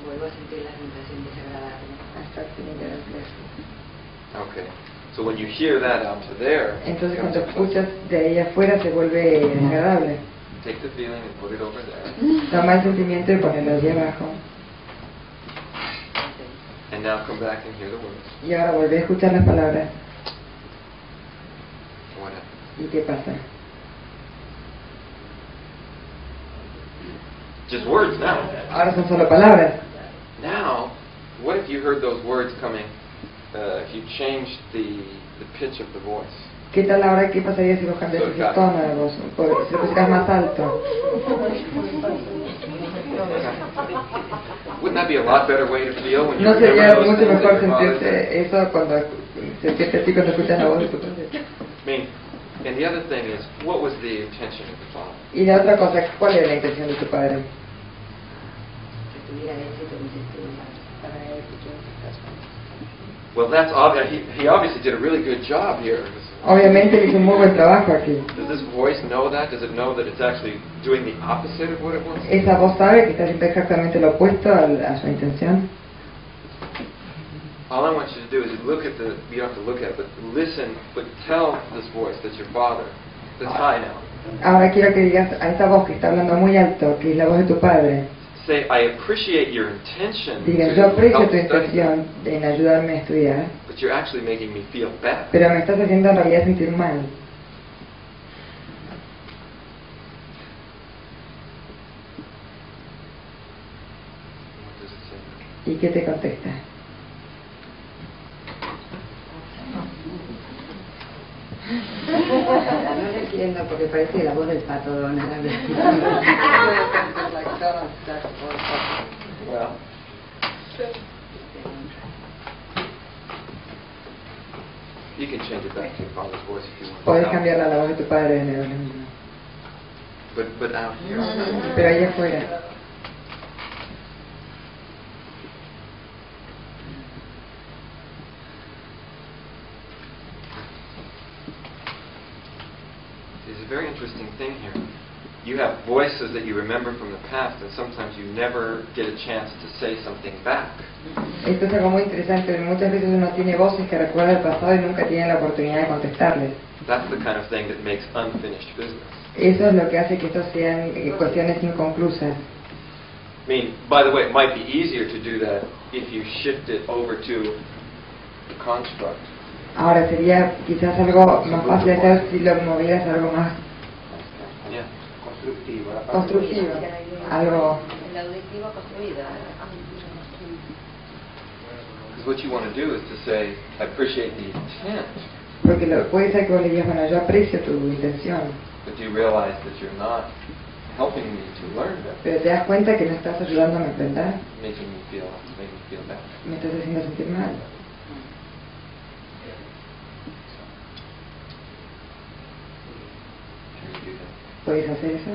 Vuelvo a sentir la sensación desagradable. Hasta que me quedas lejos. Okay. So when you hear that out to there, Entonces it comes cuando up closer. escuchas de ahí afuera se vuelve desagradable. Take the feeling and put it over there. Toma el sentimiento y ponelo allí abajo. And now come back and hear the words. Y ahora volví a escuchar las palabras. What happened? ¿Y qué pasa? Just words now. Ahora son solo palabras. Now, what if you heard those words coming, if you changed the pitch of the voice? ¿Qué tal ahora? ¿Qué pasaría si vos cambiases el tono de voz? Si lo pusieras más alto. Wouldn't that be a lot better way to feel when you ¿No sería remember those mucho things mejor that your father said? sentirse eso cuando sentirte así cuando escuchas la voz de tu padre? I mean, and the other thing is, what was the intention of the father? Y la otra cosa, ¿cuál era la intención de tu padre? Que tuviera éxito con sus estudios, para él, que yo Well, that's obvious. He obviously did a really good job here. Obviamente él hizo un muy buen trabajo aquí. Does this voice know that? Does it know that it's actually doing the opposite of what it wants? ¿Esa voz sabe que está haciendo exactamente lo opuesto a su intención? All I want you to do is look at the, you don't have to look at it, but listen, but tell this voice that's your father, that's high now. Ahora quiero que digas a esa voz que está hablando muy alto, que es la voz de tu padre. Say, I appreciate your intention Diga, to yo aprecio help tu study, intención en ayudarme a estudiar, but you're actually making me feel bad. pero me estás haciendo en realidad sentir mal. What does it say? ¿Y qué te contesta? no le entiendo porque parece la voz del pato Donald. Well, you can change it back to your father's voice if you want. Puedes cambiarla a la voz de tu padre de nuevo. But out here. Pero ahí afuera. There's a very interesting thing here. You have voices that you remember from the past, and sometimes you never get a chance to say something back. Esto es algo muy interesante. Muchas veces uno tiene voces que recuerda el pasado y nunca tiene la oportunidad de contestarles. That's the kind of thing that makes unfinished business. Eso es lo que hace que estos sean cuestiones inconclusas. I mean, by the way, it might be easier to do that if you shift it over to the construct. Ahora sería quizás algo más fácil de hacer si lo movieras a algo más Yeah. constructivo, algo. El auditivo construido. Because what you want to do is to say, I appreciate the intent, Porque puede ser que vos le digas, bueno, yo aprecio tu intención, but you realize that you're not helping me to learn that, pero te das cuenta que no estás ayudándome a aprender, making me feel bad. me estás haciendo sentir mal. Can you do that? ¿Puedes hacer eso?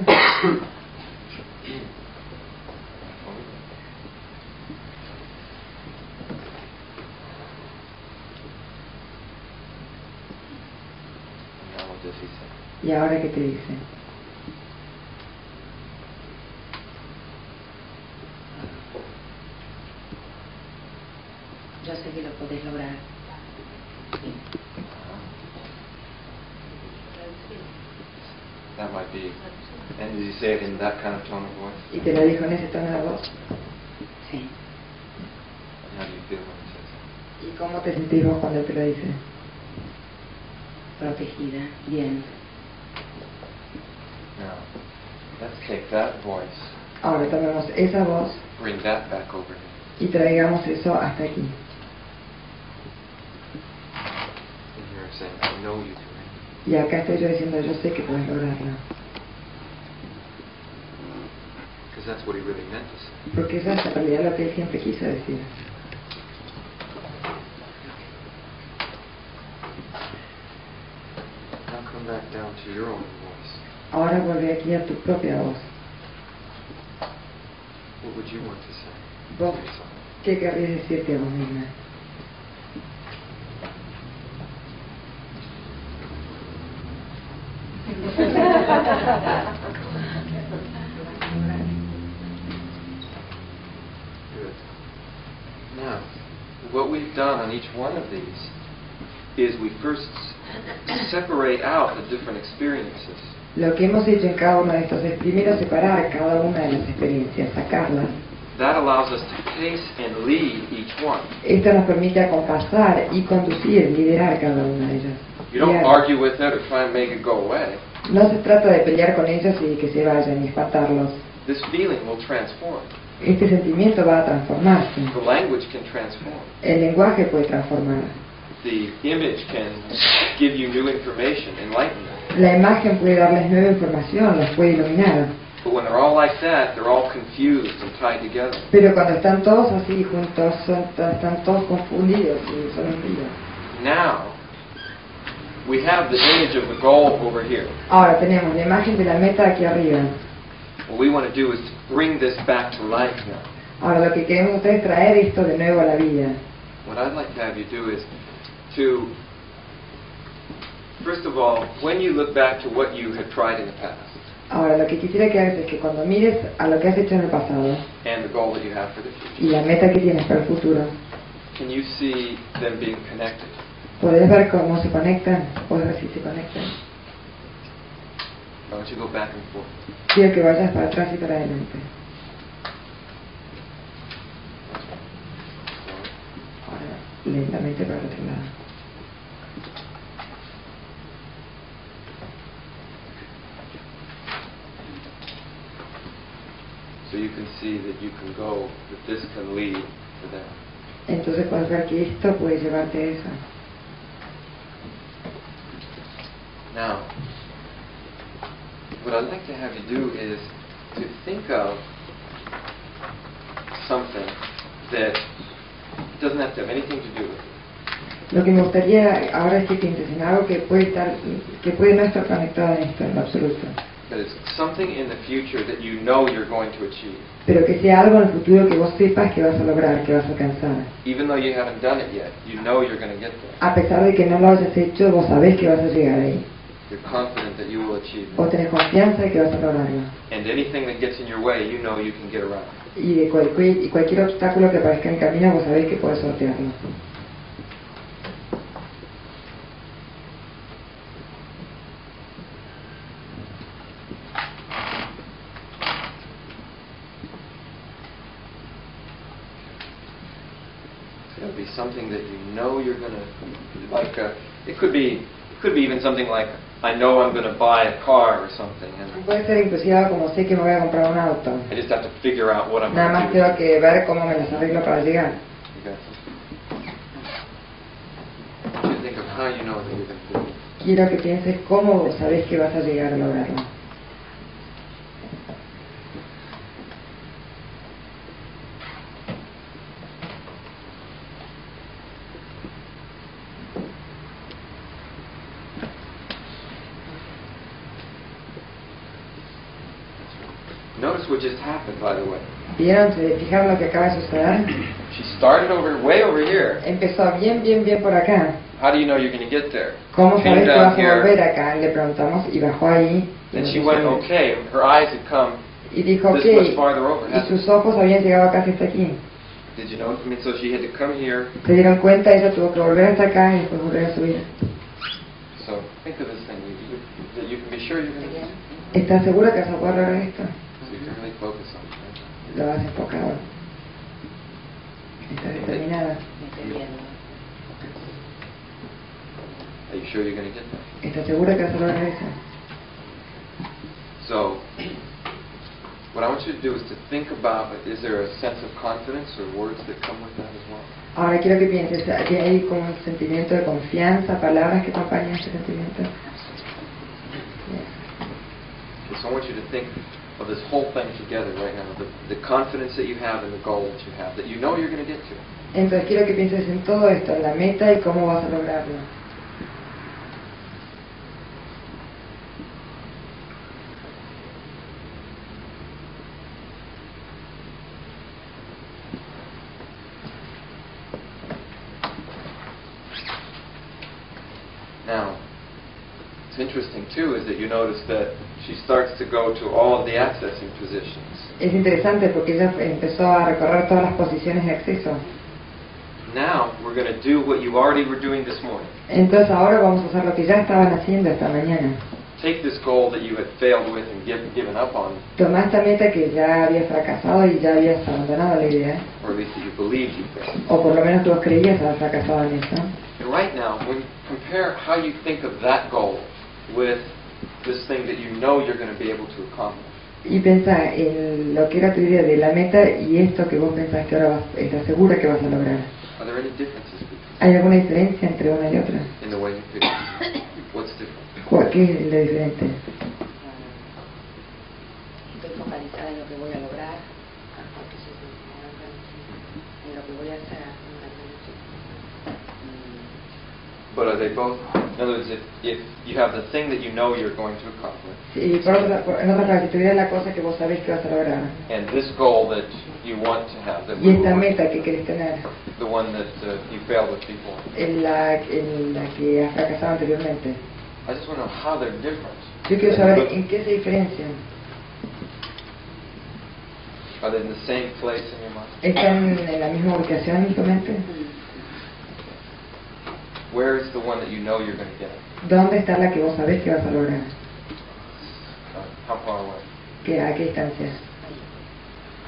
Now what does he say? ¿Y ahora qué te dice? Yo sé que lo podés lograr. That might be. And did he say it in that kind of tone of voice? ¿Y te lo dijo en ese tono de voz? Sí. How do you feel when he says that? ¿Y cómo te sentís vos cuando te lo dice? Protegida. Bien. Now, let's take that voice, Ahora tomemos esa voz bring that back over here. y traigamos eso hasta aquí. And here I'm saying, I know you can. Y acá estoy yo diciendo, yo sé que puedes lograrlo. Because that's what he really meant to say. Porque eso es en realidad lo que él siempre quiso decir. Now come back down to your own voice. Ahora vuelve aquí a tu propia voz. What would you want to say? Vos, to yourself? ¿qué querrías decirte a vos misma? Good. Now, what we've done on each one of these is we first separate out the different experiences. Lo que hemos hecho en cada uno de estos es primero separar cada una de las experiencias, sacarlas. that allows us to pace and lead each one. Esto nos permite acompasar y conducir, liderar cada una de ellas. You don't Guiar. argue with it or try and make it go away. No se trata de pelear con ellos y que se vayan y espantarlos. This feeling will transform. Este sentimiento va a transformarse. The language can transform. El lenguaje puede transformar. The image can give you new information, enlightenment. La imagen puede darles nueva información, los puede iluminar. But when they're all like that, they're all confused and tied together. Pero cuando están todos así juntos, están todos confundidos y son un lío. Now, we have the image of the goal over here. Ahora tenemos la imagen de la meta aquí arriba. What we want to do is to bring this back to life now. Ahora lo que queremos hacer es traer esto de nuevo a la vida. What I'd like to have you do is to, first of all, when you look back to what you have tried in the past, Ahora lo que quisiera que hagas es que cuando mires a lo que has hecho en el pasado and the goal that you have for the future, y la meta que tienes para el futuro, can you see them being connected? ¿podés ver cómo se conectan? ¿Podés ver si se conectan? Why don't you go back and forth? Quiero que vayas para atrás y para adelante. Ahora lentamente para el otro lado. So you can see that you can go, that this can lead to that. Entonces puedes ver que esto puede llevarte a eso. Now, what I'd like to have you do is to think of something that doesn't have to have anything to do with it. Lo que me gustaría ahora es que pienses en algo que puede no estar conectado en esto en lo absoluto. But it's something in the future that you know you're going to achieve. Pero que sea algo en el futuro que vos sepas que vas a lograr, que vas a alcanzar. Even though you haven't done it yet, you know you're going to get there. A pesar de que no lo hayas hecho, vos sabés que vas a llegar ahí. You're confident that you will achieve it. Vos tenés confianza de que vas a lograrlo. And anything that gets in your way, you know you can get around. Y de cualquier obstáculo que aparezca en el camino, vos sabés que podés sortearlo. It'll be something that you know you're going to, like, it could be even something like, I know I'm going to buy a car or something, and Puede ser inclusive algo como sé que me voy a comprar un auto. I just have to figure out what I'm Nada going más to do. tengo que ver cómo me las arreglo para llegar. Okay. I want you to think of how you know that you're going to do it. Quiero que pienses cómo vos sabés que vas a llegar a lograrlo. Notice what just happened, by the way. ¿Vieron? ¿Se fijaron lo que acaba de suceder? She started way over here. Empezó bien por acá. How do you know you're going to get there? ¿Cómo Came sabes que down vas a volver here, acá? Le preguntamos y bajó ahí. and she went, okay. Her eyes had come Y dijo, this ok. much farther over. Y sus ojos habían llegado casi hasta aquí. Did you know? I mean, so she had to come here. Se dieron cuenta, ella tuvo que volver hasta acá y después volver a subir. So think of this thing that you can be sure you're going to do. ¿Estás segura que vas a poder lograr esto? So you can really focus on it. Right? Lo vas enfocado. Estás determinada. Are you sure you're going to get there? ¿Estás segura que vas a lograr eso? So, what I want you to do is to think about, is there a sense of confidence or words that come with that as well? Ahora quiero que pienses, ¿hay como un sentimiento de confianza, palabras que acompañan este sentimiento? Okay, so I want you to think of this whole thing together right now, the confidence that you have and the goal that you have, that you know you're going to get to. Entonces quiero que pienses en todo esto, en la meta y cómo vas a lograrlo. Now, what's interesting too is that you notice that she starts to go to all of the accessing positions. Es interesante porque ella empezó a recorrer todas las posiciones de acceso. Now, we're going to do what you already were doing this morning. Entonces ahora vamos a hacer lo que ya estaban haciendo esta mañana. take this goal that you had failed with and given up on, Tomá esta meta que ya habías fracasado y ya habías abandonado la idea, or at least that you believed you failed. o por lo menos tú creías haber fracasado en eso. And right now, when compare how you think of that goal with this thing that you know you're going to be able to accomplish. Y piensa en lo que era tu idea de la meta y esto que vos pensás que ahora estás segura que vas a lograr. Are there any differences between ¿Hay alguna diferencia entre una y otra? in the way you feel? What's different? ¿Qué es lo diferente? Estoy focalizada en lo que voy a lograr, en lo que voy a hacer. But are they both? In other words, if you have the thing that you know you're going to accomplish, Sí, en otras palabras, si tuviera la cosa que vos sabés que vas a lograr, and this goal that you want to have, that y esta meta que querés tener, the one that you failed with before, en la que has fracasado anteriormente, I just want to know how they're different. yo quiero saber en qué se diferencian. Are they in the same place in your mind? ¿Están en la misma ubicación en tu mente? Where is the one that you know you're going to get? ¿Dónde está la que vos sabés que vas a lograr? How far away? ¿A qué distancia?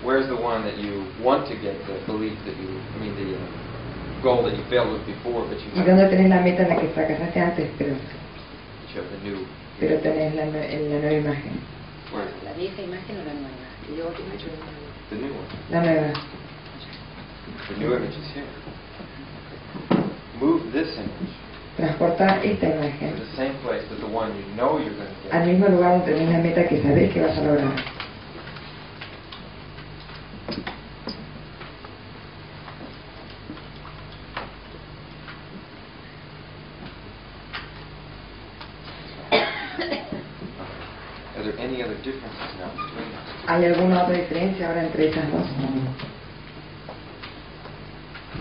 Where's the one that you want to get, the belief that you, I mean, the goal that you failed with before, but you ¿Y dónde tenés la meta en la que fracasaste antes, you have the new? pero tenés en la nueva imagen? Where is it? La vieja imagen o la nueva. Y yo última hecho The new one. La nueva. The new image is here. Move this image Transporta esta to imagen the same place as the one you know you're going to al get. mismo lugar donde tenés la meta que sabés que vas a lograr. Are there any other differences now between us? ¿Hay alguna otra diferencia ahora entre esas dos?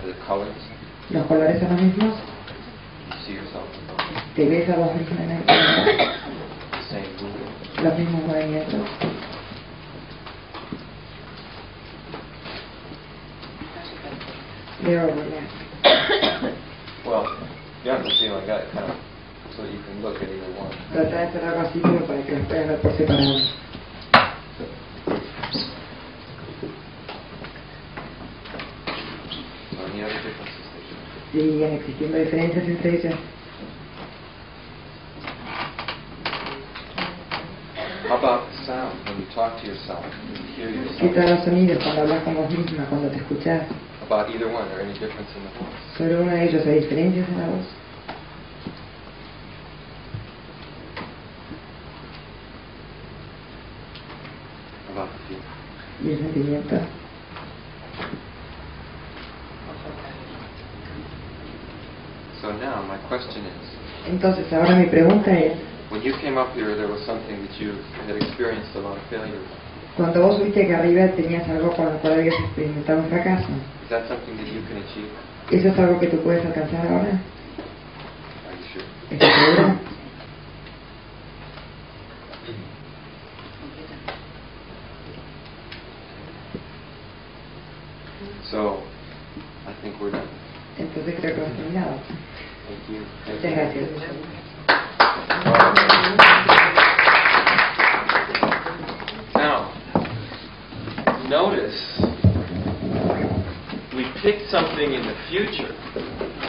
Are the colors? ¿Los colores son los mismos? You see yourself in those? ¿Te ves a vos mismo en el The same movement? los mismos movimientos? They're overlapping. Well, you have to see like that kind of, so you can look at either one. Trata de hacer algo así como para que los puedas ver por separado. So any other differences that you Siguen existiendo diferencias entre ellas. How about the sound when you talk to yourself, when you hear ¿Qué yourself? tal los sonidos cuando hablas con vos misma, cuando te escuchás? About either one, or any difference in the voice? Sobre uno de ellos, ¿hay diferencias en la voz? About the feeling? ¿Y el sentimiento? So now my question is, Entonces, ahora mi pregunta es, when you came up here, there was something that you had experienced a lot of failure with. cuando vos subiste acá arriba tenías algo con lo cual habías experimentado un fracaso. Is that something that you can achieve? ¿Eso es algo que tú puedes alcanzar ahora? Are you sure? ¿Estás seguro? So, I think we're done. Entonces creo que hemos terminado. Thank you. Muchas gracias. Now, notice we picked something in the future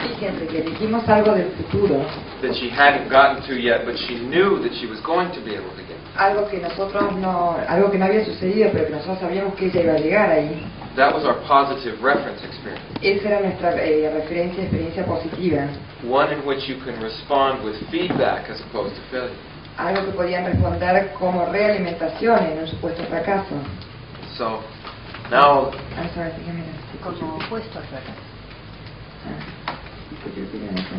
Fíjense que elegimos algo del futuro, that she hadn't gotten to yet, but she knew that she was going to be able to get. algo que no había sucedido, pero que nosotros sabíamos que ella iba a llegar ahí. That was our positive reference experience. Esa era nuestra experiencia positiva, One in which you can respond with feedback as opposed to failure. algo que podían responder como realimentación en un supuesto fracaso. So, now, I'm sorry, dígame. Como opuesto al fracaso.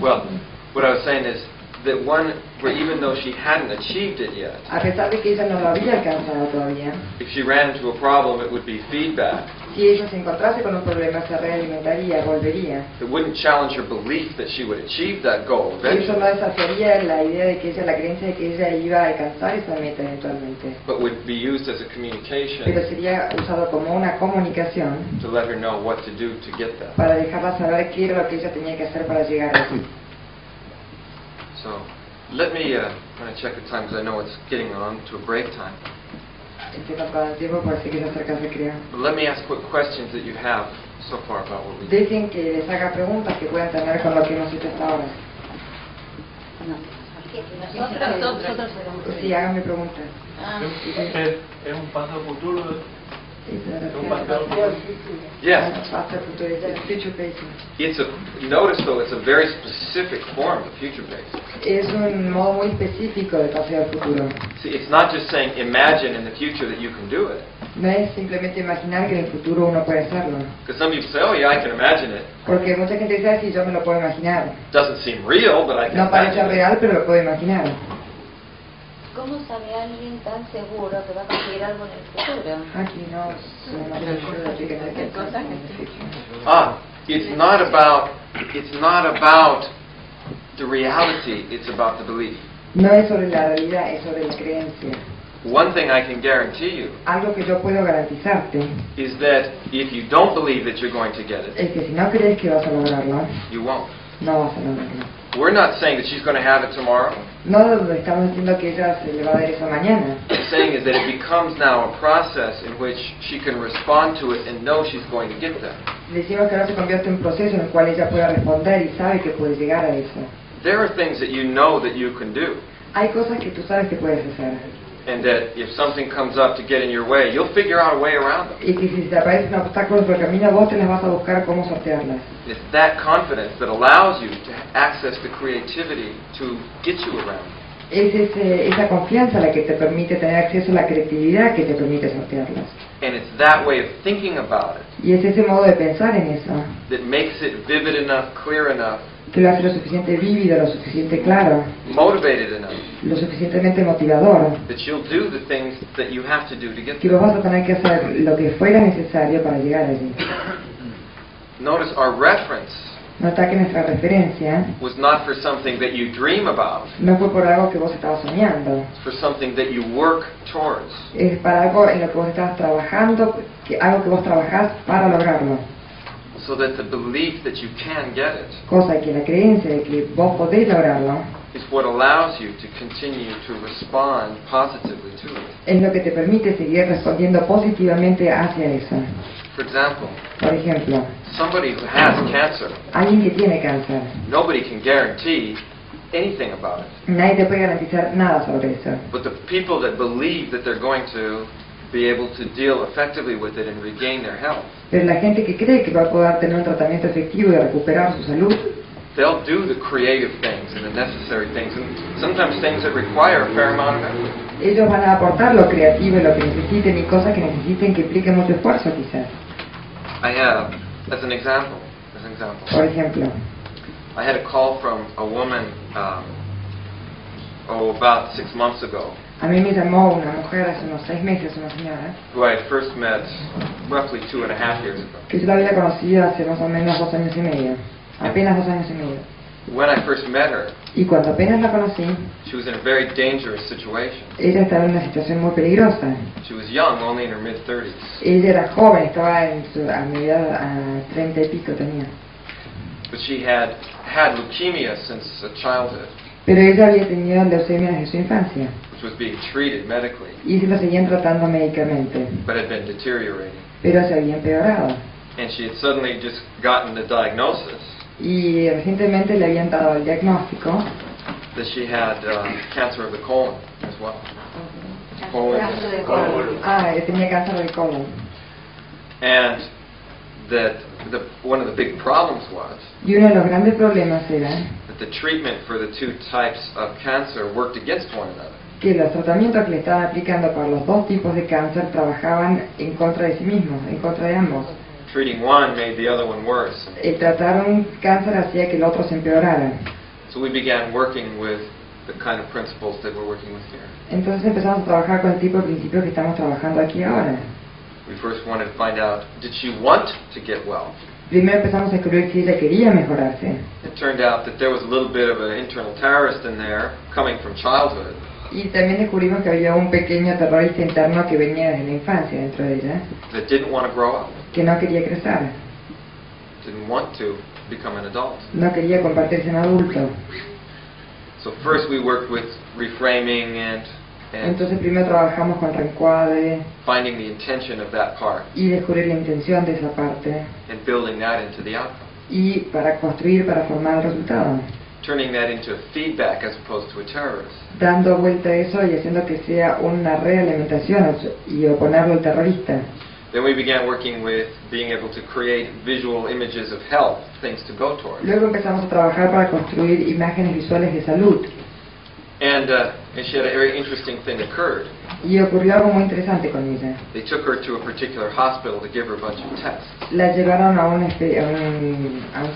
well, what I was saying is that one where even though she hadn't achieved it yet, A pesar de que ella no lo había alcanzado todavía, if she ran into a problem, it would be feedback. si ella se encontrase con un problema, se realimentaría, volvería. It wouldn't challenge her belief that she would achieve that goal Eso eventually, no desafiaría la idea de que ella, la creencia de que ella iba a alcanzar esa meta eventualmente, but would be used as a pero communication sería usado como una comunicación to let her know what to do to get that. para dejarla saber qué era lo que ella tenía que hacer para llegar a eso. So, Let me kind of check the time because I know it's getting on to a break time. Estoy contando el tiempo porque sé que se acerca el recreo. But let me ask what questions that you have so far about what we did. Dejen que les haga preguntas que puedan tener con lo que hemos hecho hasta ahora. Nosotros Sí, háganme preguntas. Es un paso al futuro. Yes. Past el futuro, es future pacing. It's a, notice though, it's a very specific form of future based. Es un modo muy específico de paseo al futuro. See, it's not just saying imagine in the future that you can do it. No es simplemente imaginar que en el futuro uno puede hacerlo. Because some people say, oh yeah, I can imagine it. Porque mucha gente dice, sí, yo me lo puedo imaginar. Doesn't seem real, but I can No parece imagine it. real, pero lo puedo imaginar. ¿Cómo sabe alguien tan seguro que va a conseguir algo en el futuro? Aquí no It's not about the reality, it's about the belief. No es sobre la realidad, es sobre la creencia. One thing I can guarantee you Algo que yo puedo garantizarte is that if you don't believe that you're going to get it, es que si no crees que vas a lograrlo, you won't. no vas a lograrlo. We're not saying that she's going to have it tomorrow. No estamos diciendo que ella se le va a dar eso mañana. What I'm saying is that it becomes now a process in which she can respond to it and know she's going to get there. Decimos que ahora se convierte en un proceso en el cual ella pueda responder y sabe que puede llegar a eso. There are things that you know that you can do, Hay cosas que tú sabes que puedes hacer. and that if something comes up to get in your way, you'll figure out a way around them. Y que si te aparecen obstáculos por el camino, vos te las vas a buscar cómo sortearlas. It's that confidence that allows you to access the creativity to get you around. Es esa confianza la que te permite tener acceso a la creatividad que te permite sortearlas. And it's that way of thinking about it Y es ese modo de pensar en eso that makes it vivid enough, clear enough, que lo hace lo suficiente vívido, lo suficiente claro, motivated enough, lo suficientemente motivador, that you'll do the things that you have to do to get que there. vos vas a tener que hacer lo que fuera necesario para llegar allí. Notice our reference Nota que nuestra referencia was not for something that you dream about. no fue por algo que vos estabas soñando, It's for something that you work towards. es para algo en lo que vos estabas trabajando, algo que vos trabajás para lograrlo. So that the belief that you can get it Cosa que la creencia de que vos podés lograrlo is what allows you to continue to respond positively to it. es lo que te permite seguir respondiendo positivamente hacia eso. For example, Por ejemplo, somebody who has cancer, alguien que tiene cáncer, nobody can guarantee anything about it. nadie te puede garantizar nada sobre eso. But the people that believe that they're going to be able to deal effectively with it and regain their health, Pero la gente que cree que va a poder tener un tratamiento efectivo y recuperar su salud, they'll do the creative things and the necessary things, and sometimes things that require a fair amount of effort. ellos van a aportar lo creativo y lo que necesiten y cosas que necesiten que impliquen mucho esfuerzo quizás. I have, as an example, Por ejemplo, I had a call from a woman, about 6 months ago, a mí me llamó una mujer hace unos 6 meses, una señora, who I had first met roughly 2.5 years ago. que yo la había conocido hace más o menos 2 años y medio, apenas 2 años y medio. When I first met her, Y cuando apenas la conocí, she was in a very dangerous situation. ella estaba en una situación muy peligrosa. She was young, only in her mid-30s. Ella era joven, estaba a mediados, a 30 y pico tenía. But she had had leukemia since childhood, Pero ella había tenido leucemia desde su infancia which was being treated medically, y se lo seguían tratando médicamente, but had been deteriorating. pero se había empeorado. And she had suddenly just gotten the diagnosis Y recientemente le habían dado el diagnóstico that she had cancer of the colon as well. Colon. que tenía cáncer del colon. And that one of the big problems was Y uno de los grandes problemas era that the treatment for the two types of cancer worked against one another. que los tratamientos que le estaban aplicando para los dos tipos de cáncer trabajaban en contra de sí mismos, en contra de ambos. Treating one made the other one worse. El tratar un cáncer hacía que el otro se empeorara. So we began working with the kind of principles that we're working with here. Entonces empezamos a trabajar con el tipo de principios que estamos trabajando aquí ahora. We first wanted to find out, did she want to get well? Primero empezamos a descubrir si ella quería mejorarse. It turned out that there was a little bit of an internal terrorist in there coming from childhood Y también descubrimos que había un pequeño terrorista interno que venía desde la infancia dentro de ella, that didn't want to grow up, que no quería crecer, didn't want to become an adult. no quería convertirse en adulto. So first we worked with reframing and Entonces primero trabajamos con reencuadre finding the intention of that part y descubrir la intención de esa parte and building that into the outcome. y para construir, para formar el resultado. Turning that into feedback as opposed to a terrorist. Dando vuelta a eso y haciendo que sea una realimentación y oponerlo al terrorista. Then we began working with being able to create visual images of health, things to go towards. Luego empezamos a trabajar para construir imágenes visuales de salud. And she had a very interesting thing occurred. Y ocurrió algo muy interesante con ella. They took her to a particular hospital to give her a bunch of tests. La llevaron a un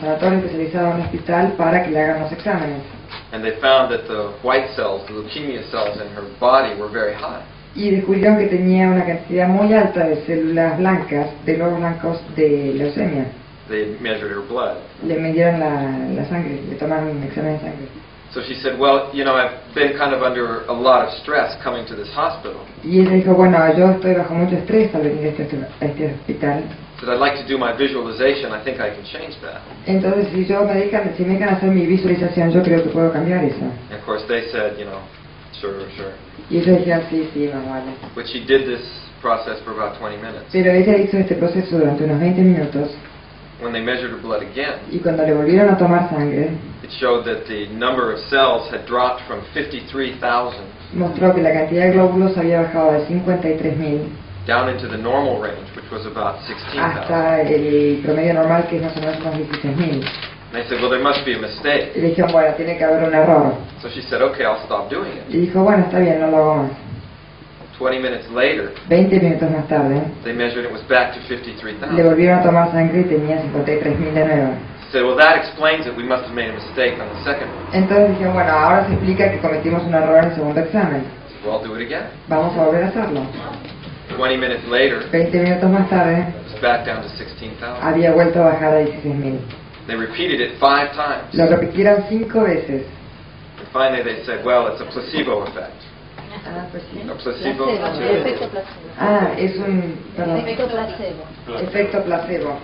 sanatorio especializado, a un hospital, para que le hagan los exámenes. And they found that the white cells, the leukemia cells in her body were very high. Y descubrieron que tenía una cantidad muy alta de células blancas, de glóbulos blancos de leucemia. They measured her blood. Le midieron la sangre, le tomaron un examen de sangre. So she said, well, you know, I've been kind of under a lot of stress coming to this hospital. Y ella dijo, bueno, yo estoy bajo mucho estrés al venir a este hospital. Said, I'd like to do my visualization. I think I can change that. Entonces, si me dejan hacer mi visualización, yo creo que puedo cambiar eso. And of course, they said, you know, sure. Y ellos dijeron, sí, más vale. But she did this process for about 20 minutes. Pero ella hizo este proceso durante unos 20 minutos. When they measured her blood again, Y cuando le volvieron a tomar sangre, it showed that the number of cells had dropped from 53,000 mostró que la cantidad de glóbulos había bajado de 53.000 down into the normal range, which was about 16,000. hasta el promedio normal, que es más o menos unos 16.000. And they said, well, there must be a mistake. Y le dijeron, bueno, tiene que haber un error. So she said, okay, I'll stop doing it. Y dijo, bueno, está bien, no lo hago más. 20 minutes later, 20 minutos más tarde, they measured it was back to le 53,000. volvieron a tomar sangre y tenía 53.000 de nuevo. She said, well, that explains it. We must have made a mistake on the second one. Entonces dijeron, bueno, ahora se explica que cometimos un error en el segundo examen. I said, well, I'll do it again. Vamos a volver a hacerlo. 20 minutes later, 20 minutos más tarde, it was back down to 16,000. había vuelto a bajar a 16.000. They repeated it 5 times. Lo repitieron 5 veces. And finally they said, well, it's a placebo effect. Pues sí. A placebo. Efecto placebo. Es un... Perdón. Efecto placebo. Efecto placebo.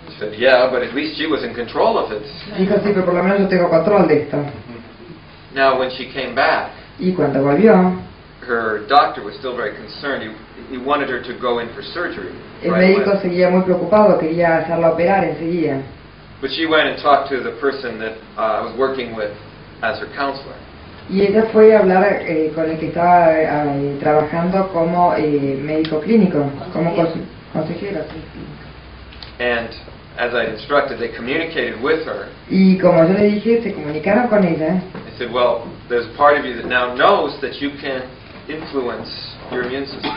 She said, yeah, but at least she was in control of it. Dijo, sí, pero por lo menos yo tengo control de esto. Now, when she came back, Y cuando volvió, her doctor was still very concerned. He wanted her to go in for surgery el right médico away. seguía muy preocupado, quería hacerla operar enseguida. But she went and talked to the person that I was working with as her counselor. Y ella fue a hablar con el que estaba trabajando como médico clínico, como consejero. And as I instructed, they communicated with her. Y como yo le dije, se comunicaron con ella. They said, well, there's part of you that now knows that you can influence your immune system.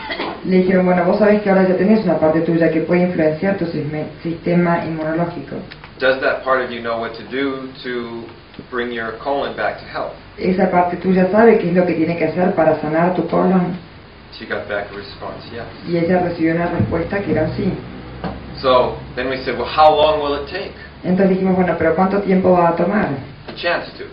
Le dijeron, bueno, vos sabés que ahora ya tenés una parte tuya que puede influenciar tu sistema inmunológico. Does that part of you know what to do to bring your colon back to health? Esa parte tuya sabe qué es lo que tiene que hacer para sanar tu colon. She got back a response, yes. Y ella recibió una respuesta que era un sí. So then we said, well, how long will it take? Entonces dijimos, bueno, pero ¿cuánto tiempo va a tomar? A chance to.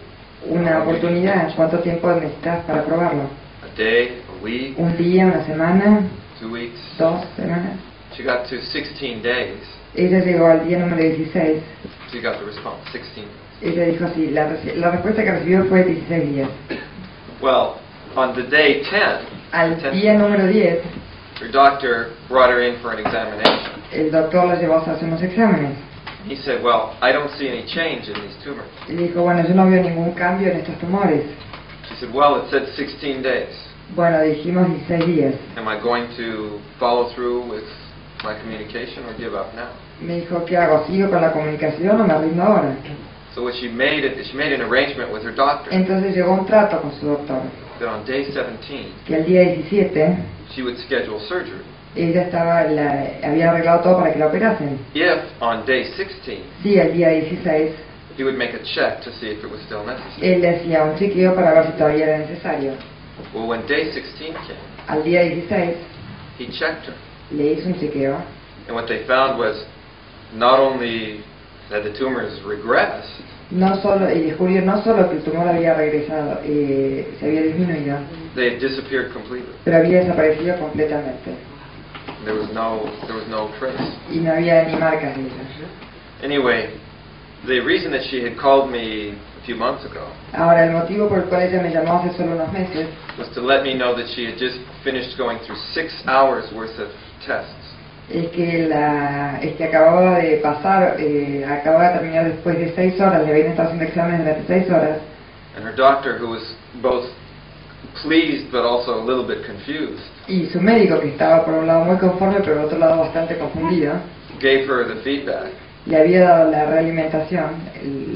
Una oportunidad. ¿Cuánto tiempo necesitas para probarlo? A day, a week, ¿Un día, una semana, 2 weeks. 2 semanas? She got to 16 days. Ella llegó al día número 16. She got the response, 16. Ella dijo así, la respuesta que recibió fue 16 días. Well, on the day 10, Al día número 10, her doctor brought her in for an examination. el doctor la llevó a hacer unos exámenes. He said, well, I don't see any change in these tumors. Y dijo, bueno, yo no veo ningún cambio en estos tumores. She said, well, it said 16 days. Bueno, dijimos 16 días. Am I going to follow through with my communication or give up now? Me dijo, ¿qué hago? ¿Sigo con la comunicación o me rindo ahora? So what she made an arrangement with her doctor Entonces llegó un trato con su doctor, that on day 17 que al día 17 she would schedule surgery. ella había arreglado todo para que la operasen. If on day 16 Sí, al día 16 he would make a check to see if it was still necessary. él le hacía un chequeo para ver si todavía era necesario. Well, when day 16 came, Al día 16 he checked her, le hizo un chequeo and what they found was not only that the tumors regressed, y descubrió no solo que el tumor había regresado, se había disminuido, they had disappeared completely. pero había desaparecido completamente There was no trace. y no había ni marcas de ellos. Anyway, The reason that she had called me a few months ago Ahora, el motivo por el cual ella me llamó hace solo unos meses was to let me know that she had just finished going through 6 hours worth of tests. es que acababa de pasar, acababa de terminar después de 6 horas, le habían estado haciendo exámenes durante 6 horas, And her doctor, who was both pleased but also a little bit confused, y su médico, que estaba por un lado muy conforme, pero por otro lado bastante confundido, gave her the feedback le había dado la realimentación,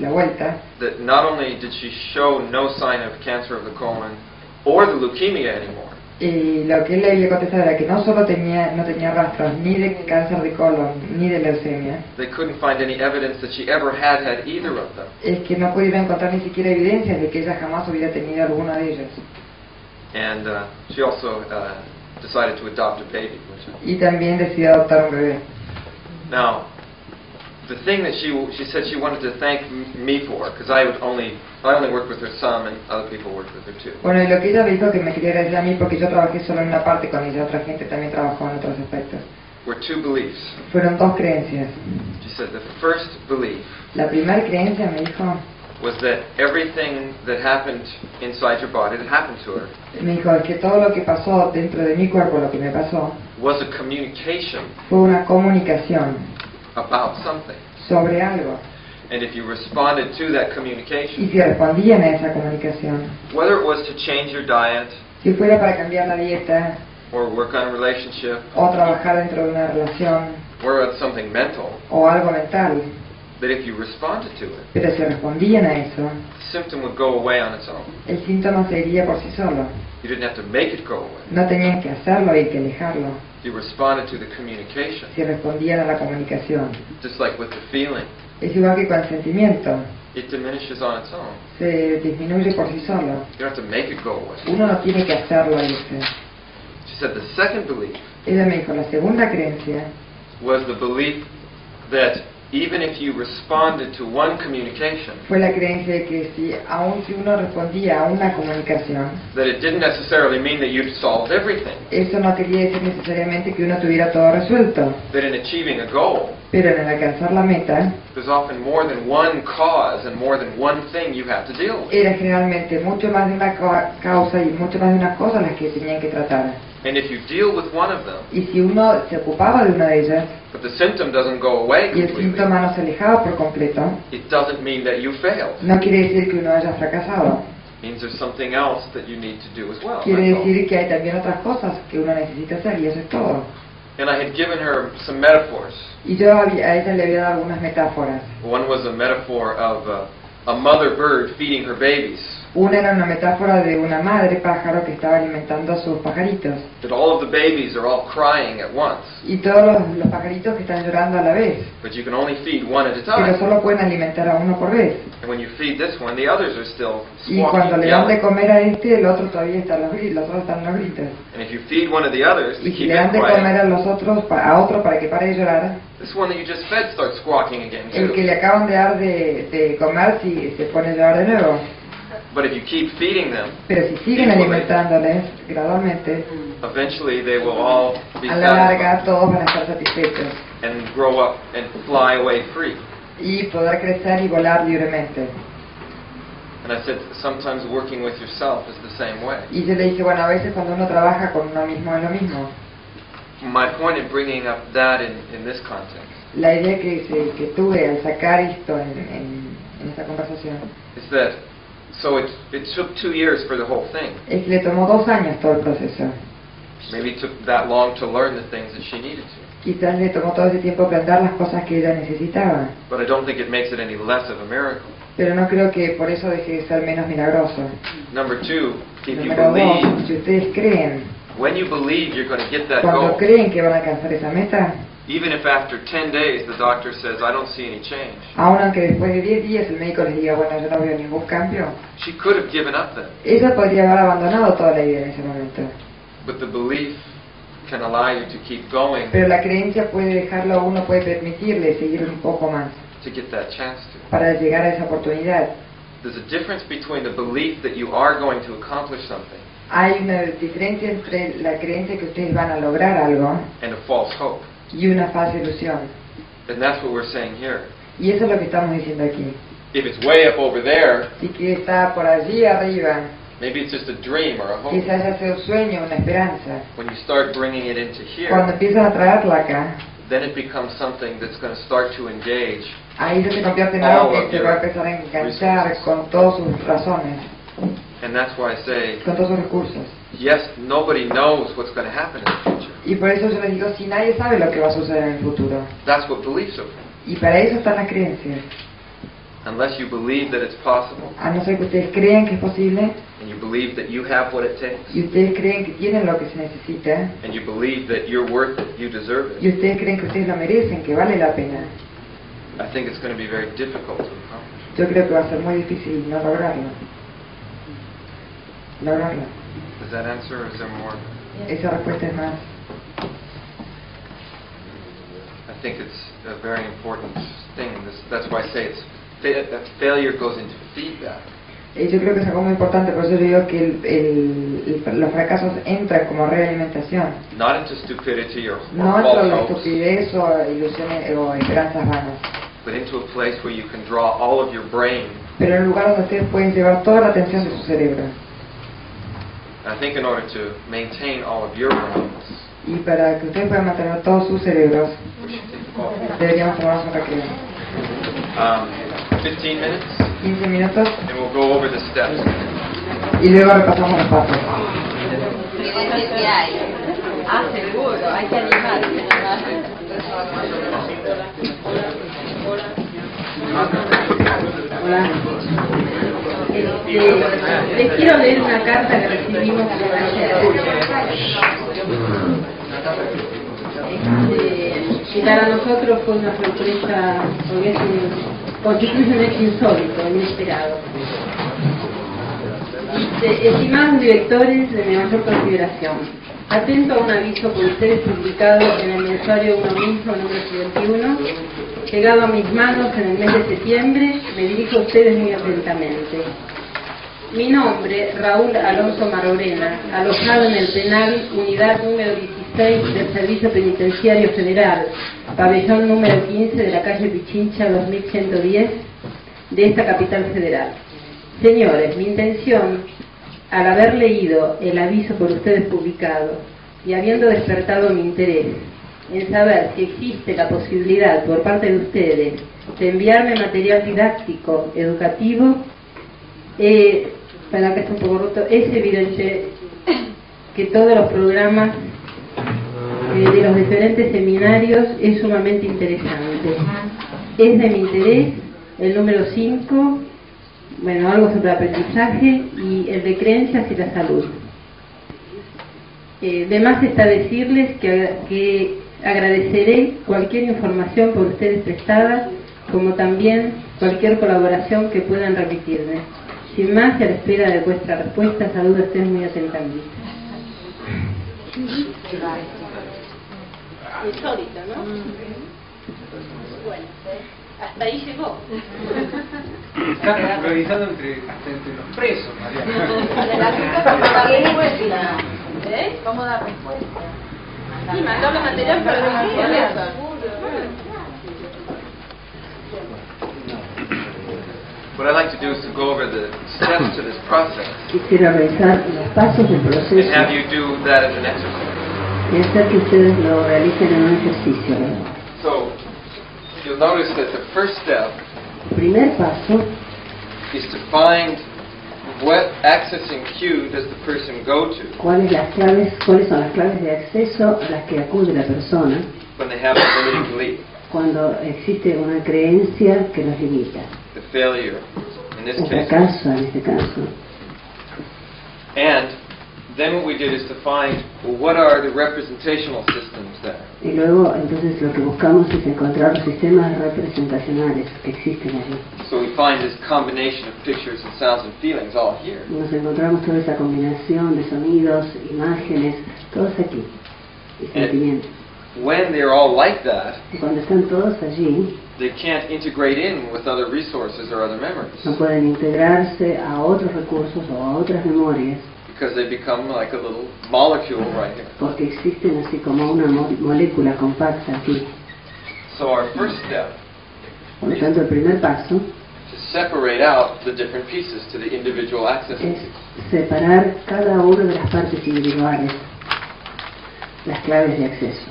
la vuelta, that not only did she show no sign of cancer of the colon or the leukemia anymore, y lo que él le había contestado era que no solo no tenía rastros ni de cáncer de colon ni de leucemia, they couldn't find any evidence that she ever had either of them. es que no pudieron encontrar ni siquiera evidencias de que ella jamás hubiera tenido alguna de ellas. And she also decided to adopt a baby. Y también decidió adoptar un bebé. Now, the thing that she said she wanted to thank me for, because I only worked with her some and other people worked with her too. Bueno, y lo que ella me dijo que me quería agradecer a mí porque yo trabajé solo en una parte con ella, otra gente también trabajó en otros aspectos. Were 2 beliefs. Fueron 2 creencias. She said the first belief La primera creencia, me dijo that everything that happened inside your body that happened to her es que todo lo que pasó dentro de mi cuerpo, lo que me pasó, was a communication fue una comunicación about something. sobre algo. And if you responded to that Y communication, si respondían a esa comunicación, whether it was to change your diet si fuera para cambiar la dieta or work on a relationship o trabajar dentro de una relación or on something mental, o algo mental, that if you responded to it, pero si respondían a eso, the symptom would go away on its own. el síntoma se iría por sí solo. You didn't have to make it go away. No tenían que hacerlo, hay que alejarlo. You responded to the communication, Si respondían a la comunicación. just like with the feeling. Es igual que con el sentimiento, It diminishes on its own. se disminuye por sí solo. You don't have to make it go away. Uno no tiene que hacerlo irse. She said the second belief Ella me dijo, la segunda creencia was the belief that even if you responded to one communication, fue la creencia de que aun si uno respondía a una comunicación, that it didn't necessarily mean that you'd solved everything. eso no quería decir necesariamente que uno tuviera todo resuelto, That in achieving a goal, pero en el alcanzar la meta, there's often more than one cause and more than one thing you have to deal with. era generalmente mucho más de una causa y mucho más de una cosa las que tenían que tratar. And if you deal with one of them, Y si uno se ocupaba de una de ellas, but the symptom doesn't go away y el completely, síntoma no se alejaba por completo, it doesn't mean that you failed. no quiere decir que uno haya fracasado. It means there's something else that you need to do as well. Quiere That's all. decir que hay también otras cosas que uno necesita hacer y eso es todo. And I had given her some metaphors. Y yo a ella le había dado algunas metáforas. One was a metaphor of a mother bird feeding her babies. Una era una metáfora de una madre pájaro que estaba alimentando a sus pajaritos. That all of the babies are all crying at once, Y todos los pajaritos que están llorando a la vez. but you can only feed one at a Pero time. solo pueden alimentar a uno por vez. And when you feed this one, the others are still Y cuando squawking, le dan de yelling. comer a este, el otro todavía está en los gritos, los otros están en los gritos. And if you feed one of the others to Y si keep le dan it de comer quiet, a los otros, a otro para que pare de llorar, this one that you just fed starts squawking again el que too. le acaban de dar de comer si se pone a llorar de nuevo. But if you keep feeding them, Pero si siguen alimentándoles gradualmente, eventually they will all be a la larga satisfied todos van a estar satisfechos and grow up and fly away free. y poder crecer y volar libremente. And I said, sometimes working with yourself is the same way. Y yo le dije, bueno, a veces cuando uno trabaja con uno mismo es lo mismo. My point in bringing up that in this context La idea que tuve al sacar esto en esta conversación is that, so it took 2 years for the whole thing. es que le tomó 2 años todo el proceso. Maybe it took that long to learn the things that she needed to. Quizás le tomó todo ese tiempo aprender las cosas que ella necesitaba. But I don't think it makes it any less of a miracle. Pero no creo que por eso deje de ser menos milagroso. Number 2, if you Número 2, believe, si ustedes creen, when you believe you're going to get that cuando goal, creen que van a alcanzar esa meta, even if after 10 days the doctor says, I don't see any change, aun aunque después de 10 días el médico les diga, bueno, yo no veo ningún cambio, she could have given up then. ella podría haber abandonado toda la vida en ese momento. But the belief can allow you to keep going Pero la creencia puede dejarlo, uno puede permitirle seguir un poco más to get that chance to. para llegar a esa oportunidad. There's a difference between the belief that you are going to accomplish something Hay una diferencia entre la creencia que ustedes van a lograr algo and a false hope. y una falsa ilusión. And that's what we're saying here. Y eso es lo que estamos diciendo aquí. If it's way up over there, Si que está por allí arriba, maybe it's just a dream or a hope. quizás ya sea un sueño, una esperanza. When you start bringing it into Cuando here, empiezas a traerla acá, then it becomes something that's going to start to engage. ahí se convierte en algo que se va a empezar a enganchar con todas sus razones, And that's why I say, con todos sus recursos. yes, nobody knows what's going to happen in the future. Y por eso yo les digo, si nadie sabe lo que va a suceder en el futuro. That's what beliefs are. Y para eso están las creencias. Unless you believe that it's possible, A no ser que ustedes crean que es posible, and you believe that you have what it takes, y ustedes creen que tienen lo que se necesita, and you believe that you're worth it, you deserve y it, ustedes creen que ustedes lo merecen, que vale la pena, I think it's going to be very difficult to accomplish. yo creo que va a ser muy difícil no lograrlo. Does that answer, or is there more? Esa respuesta es más. I think it's a very important thing. That's why I say it's that failure goes into feedback. Yo creo que es algo muy importante, por eso yo digo que los fracasos entran como realimentación. Not into stupidity or No entre false la hopes, estupidez o ilusiones o esperanzas vanas, but into a place where you can draw all of your brain. pero en un lugar donde ustedes pueden llevar toda la atención de su cerebro. And I think in order to maintain all of your brains, Y para que ustedes puedan mantener todos sus cerebros, we should take a call. deberíamos tomarnos un recreo. 15 minutes, 15 minutos and we'll go over the steps. y luego repasamos los pasos. ¿Qué hay? Ah, seguro, hay que animarse. Hola. Les quiero leer una carta que recibimos ayer. Que para nosotros fue una sorpresa, porque constituye un hecho insólito, inesperado. Dice: estimados directores de mi mayor consideración, atento a un aviso por ustedes publicado en el mensuario Uno Mismo, número 21, llegado a mis manos en el mes de septiembre, me dirijo a ustedes muy atentamente. Mi nombre, Raúl Alonso Marorena, alojado en el penal unidad número 16 del Servicio Penitenciario Federal, pabellón número 15 de la calle Pichincha 2110 de esta capital federal. Señores, mi intención, al haber leído el aviso por ustedes publicado y habiendo despertado mi interés en saber si existe la posibilidad por parte de ustedes de enviarme material didáctico, educativo, para que esté un poco roto, es evidente que todos los programas de los diferentes seminarios es sumamente interesante. Es de mi interés el número 5, bueno, algo sobre aprendizaje, y el de creencias y la salud. De más está decirles que agradeceré cualquier información por ustedes prestada, como también cualquier colaboración que puedan remitirme. Sin más, y a la espera de vuestra respuesta, saludo a ustedes muy atentamente. Insólito, ¿no? Bueno, hasta ahí llegó. Estás revisando entre los presos, María. ¿Cómo da respuesta? Sí, mandó los materiales para remitirles. What I'd like to do is to go over the steps to this process Quisiera revisar los pasos del and proceso have you do that as an exercise. y hacer que ustedes lo realicen en un ejercicio. So you'll notice that the first step El primer paso is to find what access and queue does the person go to cuáles son las claves de acceso a las que acude la persona when they have a limiting belief, cuando existe una creencia que los limita, the failure in this un case. fracaso en este caso. And then what we did is to find, well, what are the representational systems there? Y luego, entonces, lo que buscamos es encontrar los sistemas representacionales que existen allí. So we find this combination of pictures and sounds and feelings all here. Y nos encontramos toda esa combinación de sonidos, imágenes, todos aquí, y sentimientos. When they're all like that, Y cuando están todos allí, they can't integrate in with other resources or other memories no pueden integrarse a otros recursos o a otras memorias, because they become like a little molecule right here. porque existen así como una molécula compacta aquí. So our first step Por lo tanto, el primer paso to separate out the different pieces to the individual access. es separar cada una de las partes individuales, las claves de acceso.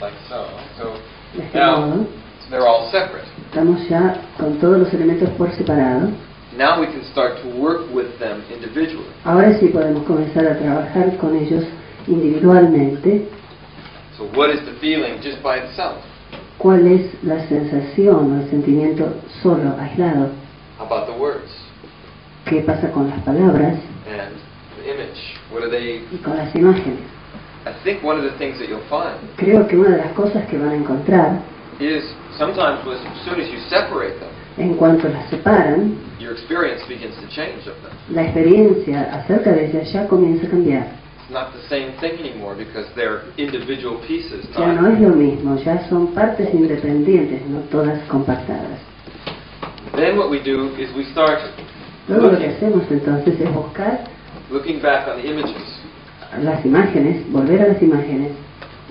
Like so. So De este now modo, they're all separate. estamos ya con todos los elementos por separado. Now we can start to work with them individually. Ahora sí podemos comenzar a trabajar con ellos individualmente. So what is the feeling just by itself? ¿Cuál es la sensación o el sentimiento solo, aislado? How about the words ¿Qué pasa con las palabras and the image? What are they? y con las imágenes? I think one of the things that you'll find Creo que una de las cosas que van a encontrar, is sometimes as soon as you separate them, en cuanto las separan, your experience begins to change of them. la experiencia acerca de ellas ya comienza a cambiar. It's not the same thing anymore because they're individual pieces. Ya no es lo mismo, ya son partes independientes, no todas compactadas. Then what we do is we start Luego lo que hacemos entonces es buscar looking back on the images. las imágenes, volver a las imágenes.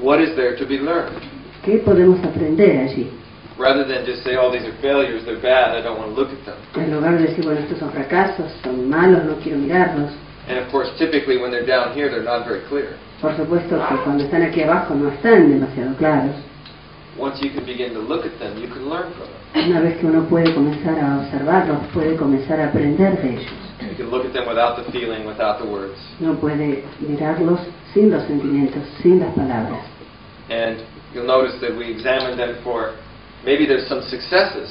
What is there to be learned? ¿Qué podemos aprender allí? Rather than just say, oh, these are failures, they're bad, I don't want to look at them. En lugar de decir, bueno, estos son fracasos, son malos, no quiero mirarlos. And of course, typically when they're down here, they're not very clear. Por supuesto que cuando están aquí abajo no están demasiado claros. Once you can begin to look at them, you can learn from them. Una vez que uno puede comenzar a observarlos, puede comenzar a aprender de ellos. You can look at them without the feeling, without the words. Uno puede mirarlos sin los sentimientos, sin las palabras. And you'll notice that we examine them for, maybe there's some successes.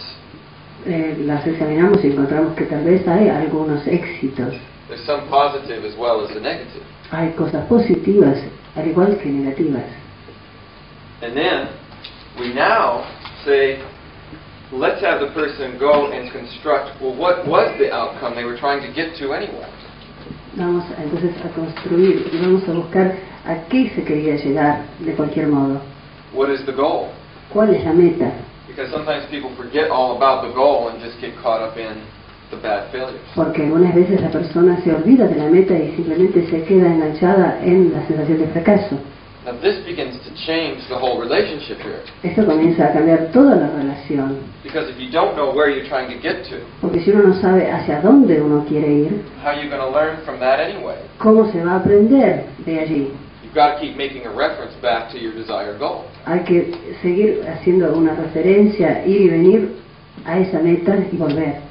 Las examinamos y encontramos que tal vez hay algunos éxitos. There's some positive as well as the negative. Hay cosas positivas, al igual que negativas. And then we now say, let's have the person go and construct, well, what was the outcome they were trying to get to anyway? Vamos entonces a construir y vamos a buscar a qué se quería llegar de cualquier modo. What is the goal? ¿Cuál es la meta? Because sometimes people forget all about the goal and just get caught up in the bad failures. Porque algunas veces la persona se olvida de la meta y simplemente se queda enganchada en la sensación de fracaso. Now this begins to change the whole relationship here. Esto comienza a cambiar toda la relación. Because if you don't know where you're trying to get to, Porque si uno no sabe hacia dónde uno quiere ir, how are you going to learn from that anyway? ¿cómo se va a aprender de allí? You've got to keep making a reference back to your desired goal. Hay que seguir haciendo una referencia, ir y venir a esa meta y volver.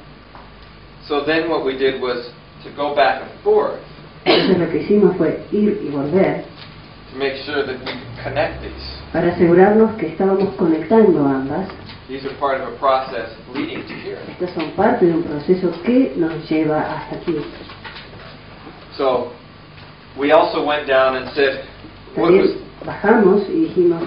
So then what we did was to go back and forth Entonces lo que hicimos fue ir y volver to make sure that we could connect these. para asegurarnos que estábamos conectando ambas. These are part of a process leading to here. Estas son parte de un proceso que nos lleva hasta aquí. So we also went down and said, what También bajamos y dijimos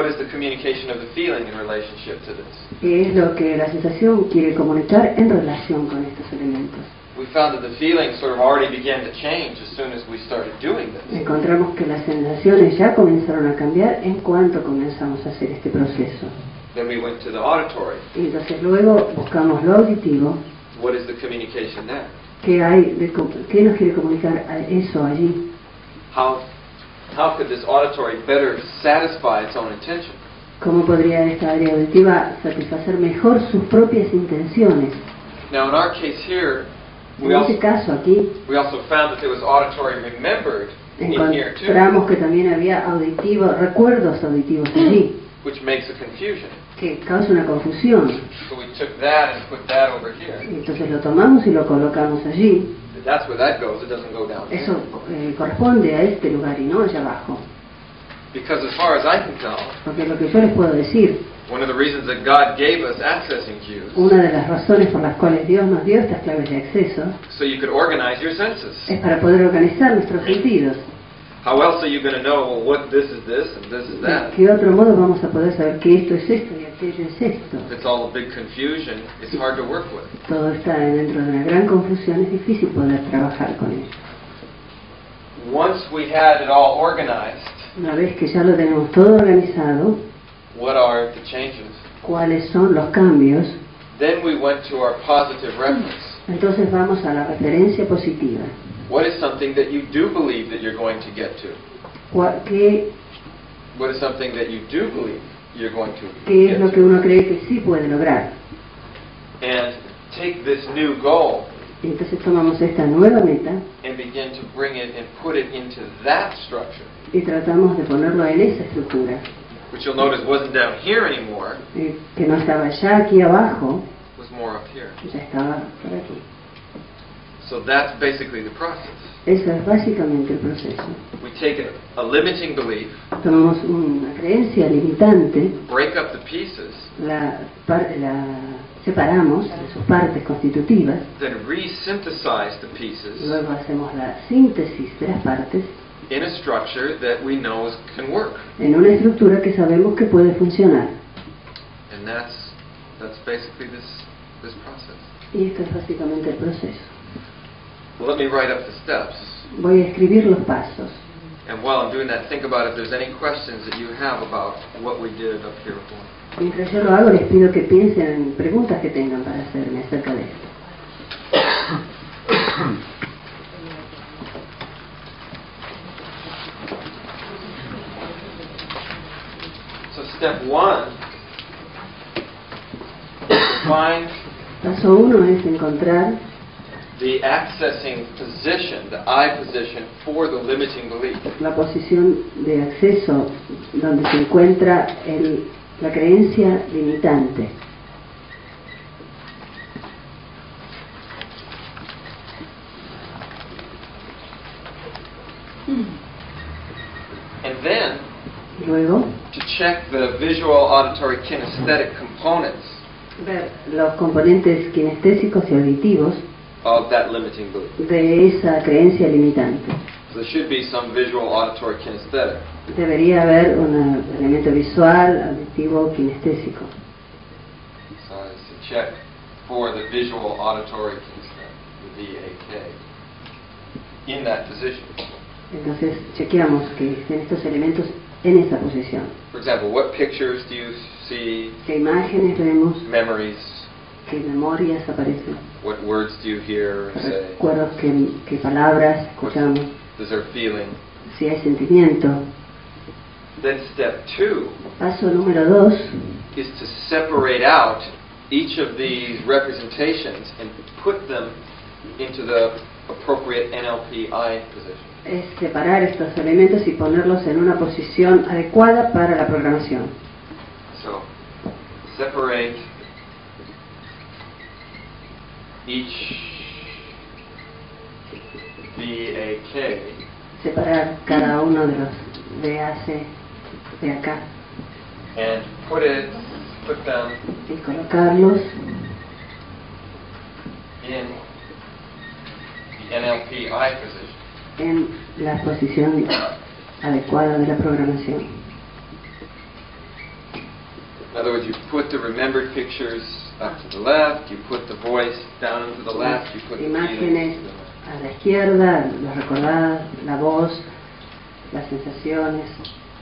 is the communication of the feeling in relationship to this? qué es lo que la sensación quiere comunicar en relación con estos elementos. We found that the feeling sort of already began to change as soon as we started doing this. Encontramos que las sensaciones ya comenzaron a cambiar en cuanto comenzamos a hacer este proceso. Then we went to the auditory. Y entonces luego buscamos lo auditivo. What is the communication there? ¿Qué hay qué nos quiere comunicar a eso allí? How could this auditory better satisfy its own intention? ¿Cómo podría esta área auditiva satisfacer mejor sus propias intenciones? Now in our case here, En este caso aquí we also found that there was auditory remembered in here too, encontramos que también había recuerdos auditivos allí, which makes a confusion. que causa una confusión. So we took that and put that over here. Entonces lo tomamos y lo colocamos allí. That's where that goes. It doesn't go down Eso here. corresponde a este lugar y no allá abajo. Because as far as I can tell, Porque lo que yo les puedo decir, one of the reasons that God gave us accessing cues, una de las razones por las cuales Dios nos dio estas claves de acceso, so you could organize your senses. es para poder organizar nuestros sentidos. How else are you going to know, well, what this is this and this is ¿De that? qué otro modo vamos a poder saber que esto es esto y aquello es esto? If it's all a big confusion, it's hard to work with. Todo está dentro de una gran confusión, es difícil poder trabajar con ello. Once we had it all organized, Una vez que ya lo tenemos todo organizado, what are the changes? cuáles son los cambios, Then we went to our positive reference. entonces vamos a la referencia positiva. What is something that you do believe that you're going to get to? ¿Qué What is something that you do believe? you're going to ¿Qué es get lo to. que uno cree que sí puede lograr? And take this new goal Y entonces tomamos esta nueva meta and begin to bring it and put it into that structure, y tratamos de ponerlo en esa estructura, which you'll notice wasn't down here anymore, que no estaba ya aquí abajo, was more up here. ya estaba por aquí. So that's basically the process. Eso es básicamente el proceso. We take a limiting belief, Tomamos una creencia limitante, break up the pieces, la separamos de sus partes constitutivas, then re-synthesize the pieces luego hacemos la síntesis de las partes in a structure that we know can work. en una estructura que sabemos que puede funcionar. And that's basically this process. Y esto es básicamente el proceso. Well, let me write up the steps. Voy a escribir los pasos. And while I'm doing that, think about if there's any questions that you have about what we did up here before. Mientras yo lo hago, les pido que piensen en preguntas que tengan para hacerme acerca de esto. So step one, find Paso 1 es encontrar the accessing position, the I position for the limiting belief. la posición de acceso donde se encuentra la creencia limitante. And then Luego, to check the visual, auditory, kinesthetic components ver los componentes kinestésicos y auditivos of that limiting belief. de esa creencia limitante. So there should be some visual, auditory, kinesthetic. Debería haber un elemento visual, auditivo, kinestésico. So it's to check for the visual, auditory, kinesthetic, the VAK, in that position. Entonces chequeamos que estén estos elementos en esa posición. For example, what pictures do you see, ¿Qué imágenes vemos? memories, ¿Qué memorias aparecen? what words do you hear or say, ¿Recuerdos? ¿Qué palabras escuchamos? is there feeling? Si hay sentimiento. Then step two Paso número 2 is to separate out each of these representations and put them into the appropriate NLP-I position. es separar estos elementos y ponerlos en una posición adecuada para la programación. So, separate each VAK Separar cada uno de los VAC de acá and put them y colocarlos in the NLP-I position. en la posición adecuada de la programación. In other words, you put the remembered pictures up to the left, you put the voice down to the left, you put the Imágenes feelings. a la izquierda, las recordadas, la voz, las sensaciones.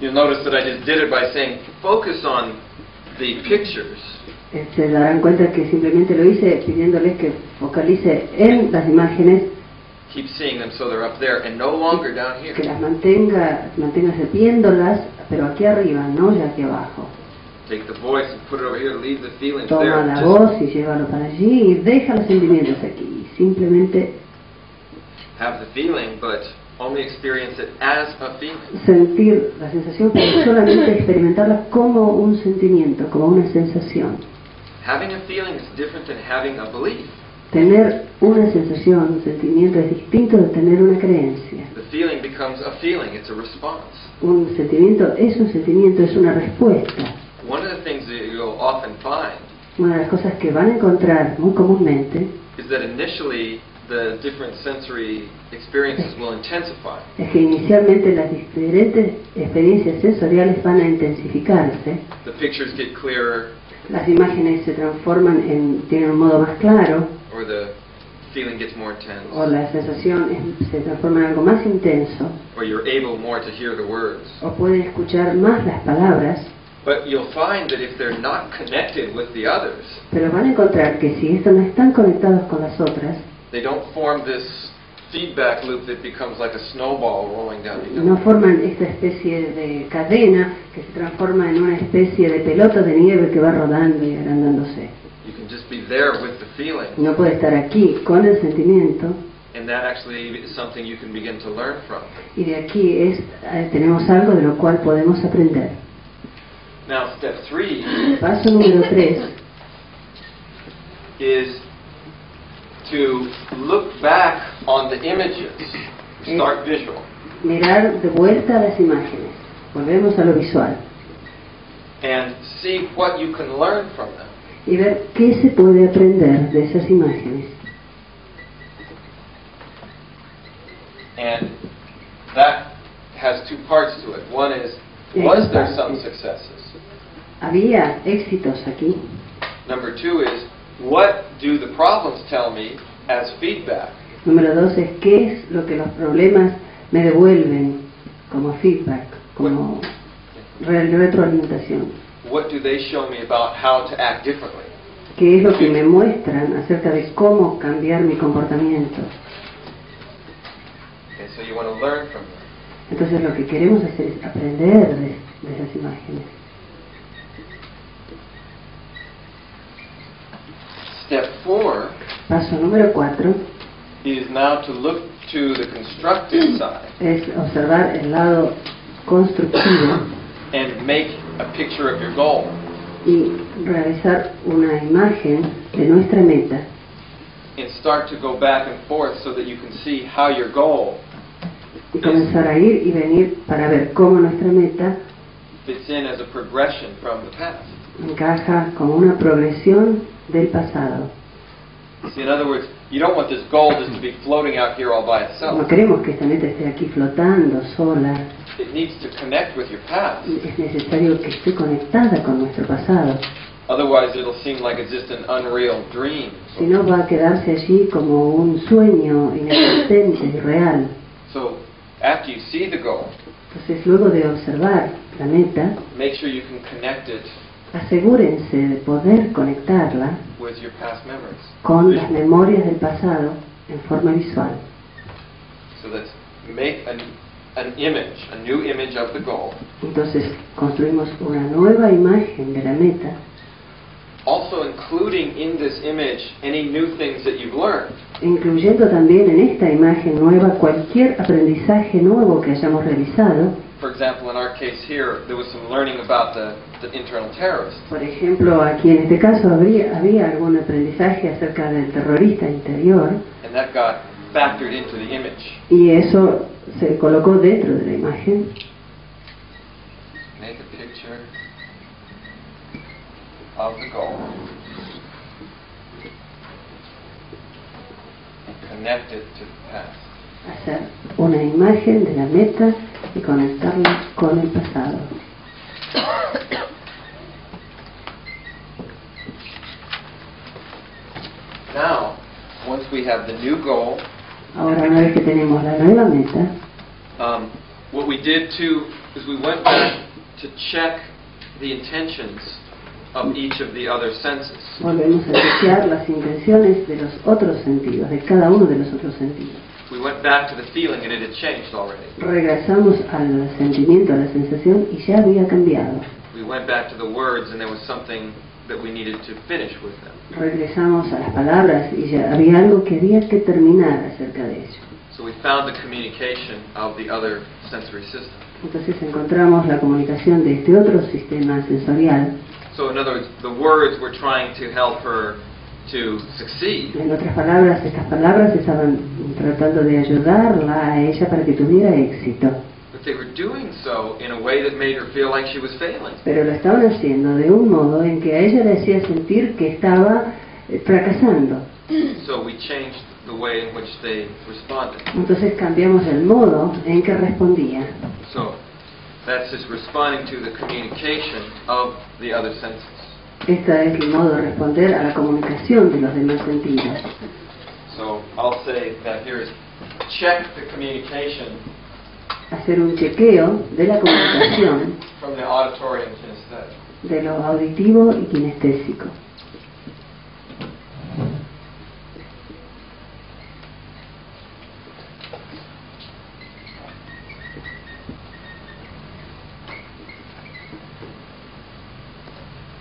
You'll notice that I just did it by saying, focus on the pictures. Se darán cuenta que simplemente lo hice pidiéndoles que focalice en las imágenes, Keep seeing them so they're up there and no longer down here. que las mantengas viéndolas, pero aquí arriba, no ya aquí abajo. Take the voice and put it over here, leave the feelings Toma there. la Just voz y llévalo para allí y deja los sentimientos aquí. Simplemente have the feeling, but only experience it as a feeling. sentir la sensación, pero solamente experimentarla como un sentimiento, como una sensación. Having a feeling is different than having a belief. Tener una sensación, un sentimiento es distinto de tener una creencia. The feeling becomes a feeling, it's a response. Un sentimiento, es una respuesta. One of the things that you'll often find Una de las cosas que van a encontrar muy comúnmente is that initially the different sensory experiences will intensify. es que inicialmente las diferentes experiencias sensoriales van a intensificarse, The pictures get clearer, las imágenes se transforman tienen un modo más claro, or the feeling gets more intense, o la sensación se transforma en algo más intenso, or you're able more to hear the words. o pueden escuchar más las palabras, But you'll find that if they're not connected with the others, pero van a encontrar que si estos no están conectados con las otras, they don't form this feedback loop that becomes like a snowball rolling down. No forman esta especie de cadena que se transforma en una especie de pelota de nieve que va rodando y agrandándose. You can just be there with the feeling. No puede estar aquí con el sentimiento. And that actually is something you can begin to learn from. Y de aquí tenemos algo de lo cual podemos aprender. Now, step 3. Paso número 3 is to look back on the images. Start visual. Mirar de vuelta a las imágenes. Volvemos a lo visual. And see what you can learn from them. Y ver qué se puede aprender de esas imágenes. And that has 2 parts to it. One is, was there some successes? ¿Había éxitos aquí? Number 2 is, what do the problems tell me as feedback? Número 2 es qué es lo que los problemas me devuelven como feedback, como retroalimentación. What do they show me about how to act differently? ¿Qué es lo que me muestran acerca de cómo cambiar mi comportamiento? Okay, so you want to learn from them. Entonces lo que queremos hacer es aprender de esas imágenes. Step 4 Paso número 4 is now to look to the constructive side es observar el lado constructivo and make a picture of your goal. y realizar una imagen de nuestra meta And start to go back and forth so that you can see how your goal y comenzar a ir y venir para ver cómo nuestra meta fits in as a progression from the past. encaja como una progresión del pasado. See, in other words, you don't want this goal just to be floating out here all by No itself. queremos que esta meta esté aquí flotando sola. It needs to connect with your past. Es necesario que esté conectada con nuestro pasado. Otherwise, it'll seem like it's just an unreal dream. Si no, va a quedarse allí como un sueño inexistente y real. So, after you see the goal, Entonces, luego de observar la meta, make sure you can connect it asegúrense de poder conectarla with your past memories. con las memorias del pasado en forma visual. So let's make an image, a new image of the goal. Entonces, construimos una nueva imagen de la meta, Also including in this image any new things that you've learned. incluyendo también en esta imagen nueva cualquier aprendizaje nuevo que hayamos realizado. For example, in our case here, there was some learning about the internal terrorist. Por ejemplo, aquí en este caso había algún aprendizaje acerca del terrorista interior And that got factored into the image. y eso se colocó dentro de la imagen. Make a picture of the goal. And connect it to the past. Hacer una imagen de la meta y conectarla con el pasado. Now, once we have the new goal, Ahora, una vez que tenemos la nueva meta, what we did too is we went back to check the intentions of each of the other senses. volvemos a chequear las intenciones de los otros sentidos, de cada uno de los otros sentidos. We went back to the feeling and it had changed already. Regresamos al sentimiento, a la sensación y ya había cambiado. We went back to the words and there was something that we needed to finish with them. Regresamos a las palabras y ya había algo que había que terminar acerca de ello. So we found the communication of the other sensory system. Entonces encontramos la comunicación de este otro sistema sensorial. So in other words, the words were trying to help her to succeed. En otras palabras, estas palabras estaban tratando de ayudarla a ella para que tuviera éxito. But they were doing so in a way that made her feel like she was failing. Pero lo estaban haciendo de un modo en que a ella le hacía sentir que estaba fracasando. So we changed the way in which they responded. Entonces cambiamos el modo en que respondía. So that's just responding to the communication of the other senses. Este es el modo de responder a la comunicación de los demás sentidos. So I'll say that here is check the communication Hacer un chequeo de la comunicación from the auditory and kinesthetic. de lo auditivo y kinestésico.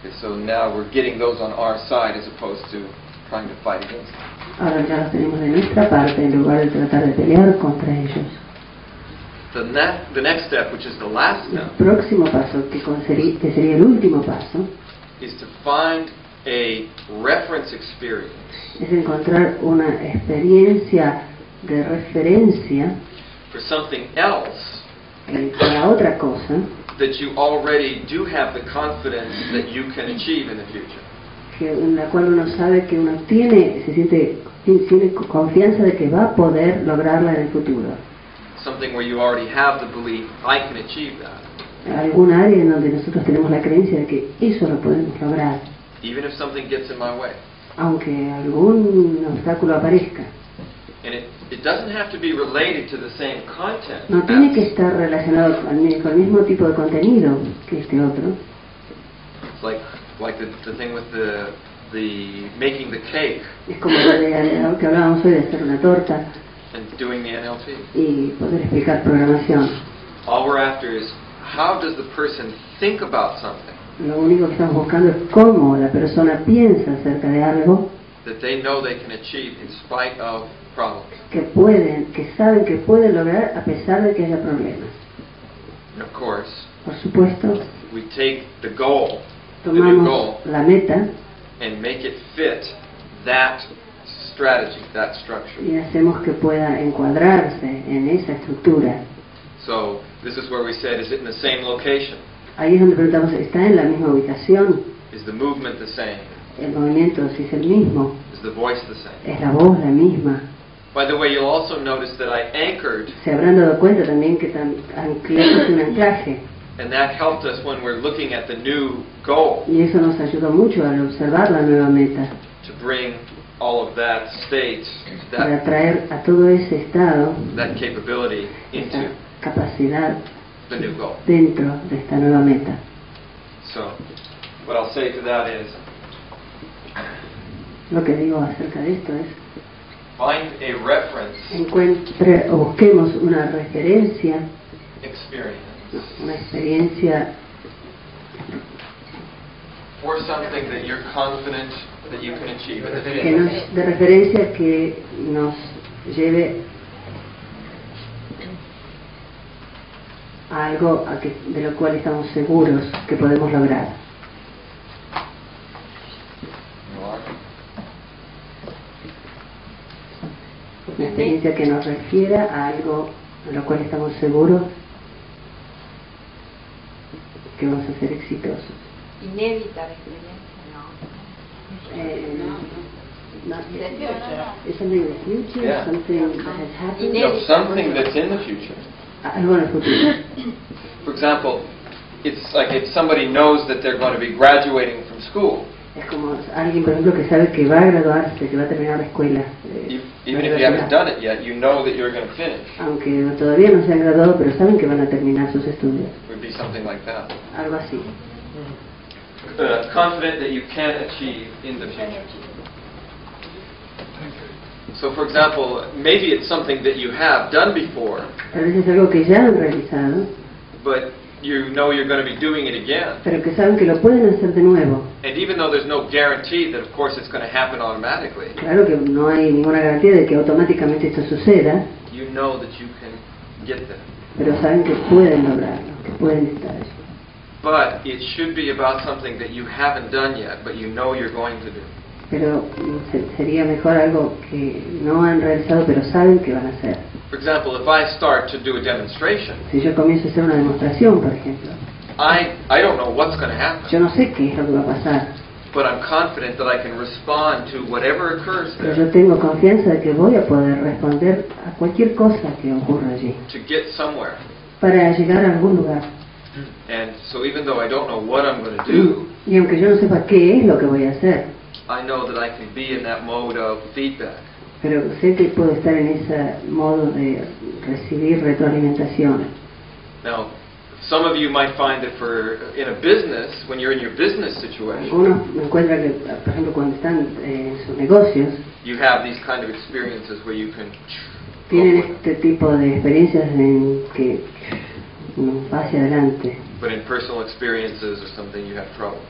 Okay, so now we're getting those on our side as opposed to trying to fight against them. Ahora ya los tenemos de nuestra parte en lugar de tratar de pelear contra ellos. The next step, which is the last El step, próximo paso, que sería el último paso, is to find a reference experience es encontrar una experiencia de referencia for something else para otra cosa that you already do have the confidence that you can achieve in the future. en la cual uno sabe que uno tiene confianza de que va a poder lograrla en el futuro. Something where you already have the belief, I can achieve that. Algún área en donde nosotros tenemos la creencia de que eso lo podemos lograr, Even if something gets in my way. aunque algún obstáculo aparezca. And it doesn't have to be related to the same content. No tiene que estar relacionado con el mismo tipo de contenido que este otro. It's like the thing with the making the cake Es como lo que hablábamos hoy de hacer una torta and doing the NLP. y poder explicar programación. All we're after is how does the person think about something Lo único que estamos buscando es cómo la persona piensa acerca de algo that they know they can achieve in spite of problems. que saben que pueden lograr a pesar de que haya problemas. And of course, Por supuesto, we take the goal, the new tomamos goal, la meta and make it fit that strategy, that structure. y hacemos que pueda encuadrarse en esa estructura. So this is where we said, is it in the same location? Ahí es donde preguntamos, ¿está en la misma ubicación? Is the movement the same? El movimiento, si es el mismo, Is the voice the same? es la voz la misma. By the way, you'll also notice that I anchored, Se habrán dado cuenta también que anclamos un anclaje and that helped us when we're looking at the new goal y eso nos ayudó mucho al observar la nueva meta, to bring all of that state, para traer a todo ese estado, that capability esa into capacidad the new goal. dentro de esta nueva meta. So, what I'll say to that is, Lo que digo acerca de esto es, find a reference busquemos una referencia, experience una experiencia for something that you're confident that you can achieve in the que future. de referencia que nos lleve a algo de lo cual estamos seguros que podemos lograr. Una experiencia que nos refiera a algo de lo cual estamos seguros que vamos a ser exitosos. Inédita la experiencia, no. Is something in the future, Yeah. something that has happened, No, something that's in the future. algo en el futuro. For example, it's like if somebody knows that they're going to be graduating from school, Es como alguien, por ejemplo, que sabe que va a graduarse, que va a terminar la escuela. even if you haven't done it yet, you know that you're going to finish. Aunque todavía no se han graduado, pero saben que van a terminar sus estudios. It would be something like that. Algo así. Confident that you can achieve in the future. So, for example, maybe it's something that you have done before, Tal vez es algo que ya han realizado, but you know you're going to be doing it again. pero que saben que lo pueden hacer de nuevo. And even though there's no guarantee that, of course, it's going to happen automatically, Claro que no hay ninguna garantía de que automáticamente esto suceda, you know that you can get there. pero saben que pueden lograrlo, que pueden estar allí. But it should be about something that you haven't done yet, but you know you're going to do. Pero sería mejor algo que no han realizado, pero saben que van a hacer. For example, if I start to do a demonstration, Si yo comienzo a hacer una demostración, por ejemplo, I don't know what's going to happen, yo no sé qué es lo que va a pasar, but I'm confident that I can respond to whatever occurs pero there yo tengo confianza de que voy a poder responder a cualquier cosa que ocurra allí, to get somewhere. para llegar a algún lugar. And so even though I don't know what I'm going to do, Y aunque yo no sepa qué es lo que voy a hacer, I know that I can be in that mode of feedback. pero sé que puedo estar en ese modo de recibir retroalimentación. Now, some of you might find that in a business, when you're in your business situation, Algunos me encuentran que, por ejemplo, cuando están en sus negocios, you have these kind of experiences where you can tienen go for it. este tipo de experiencias en que uno va hacia adelante. But in personal experiences or something, you have trouble.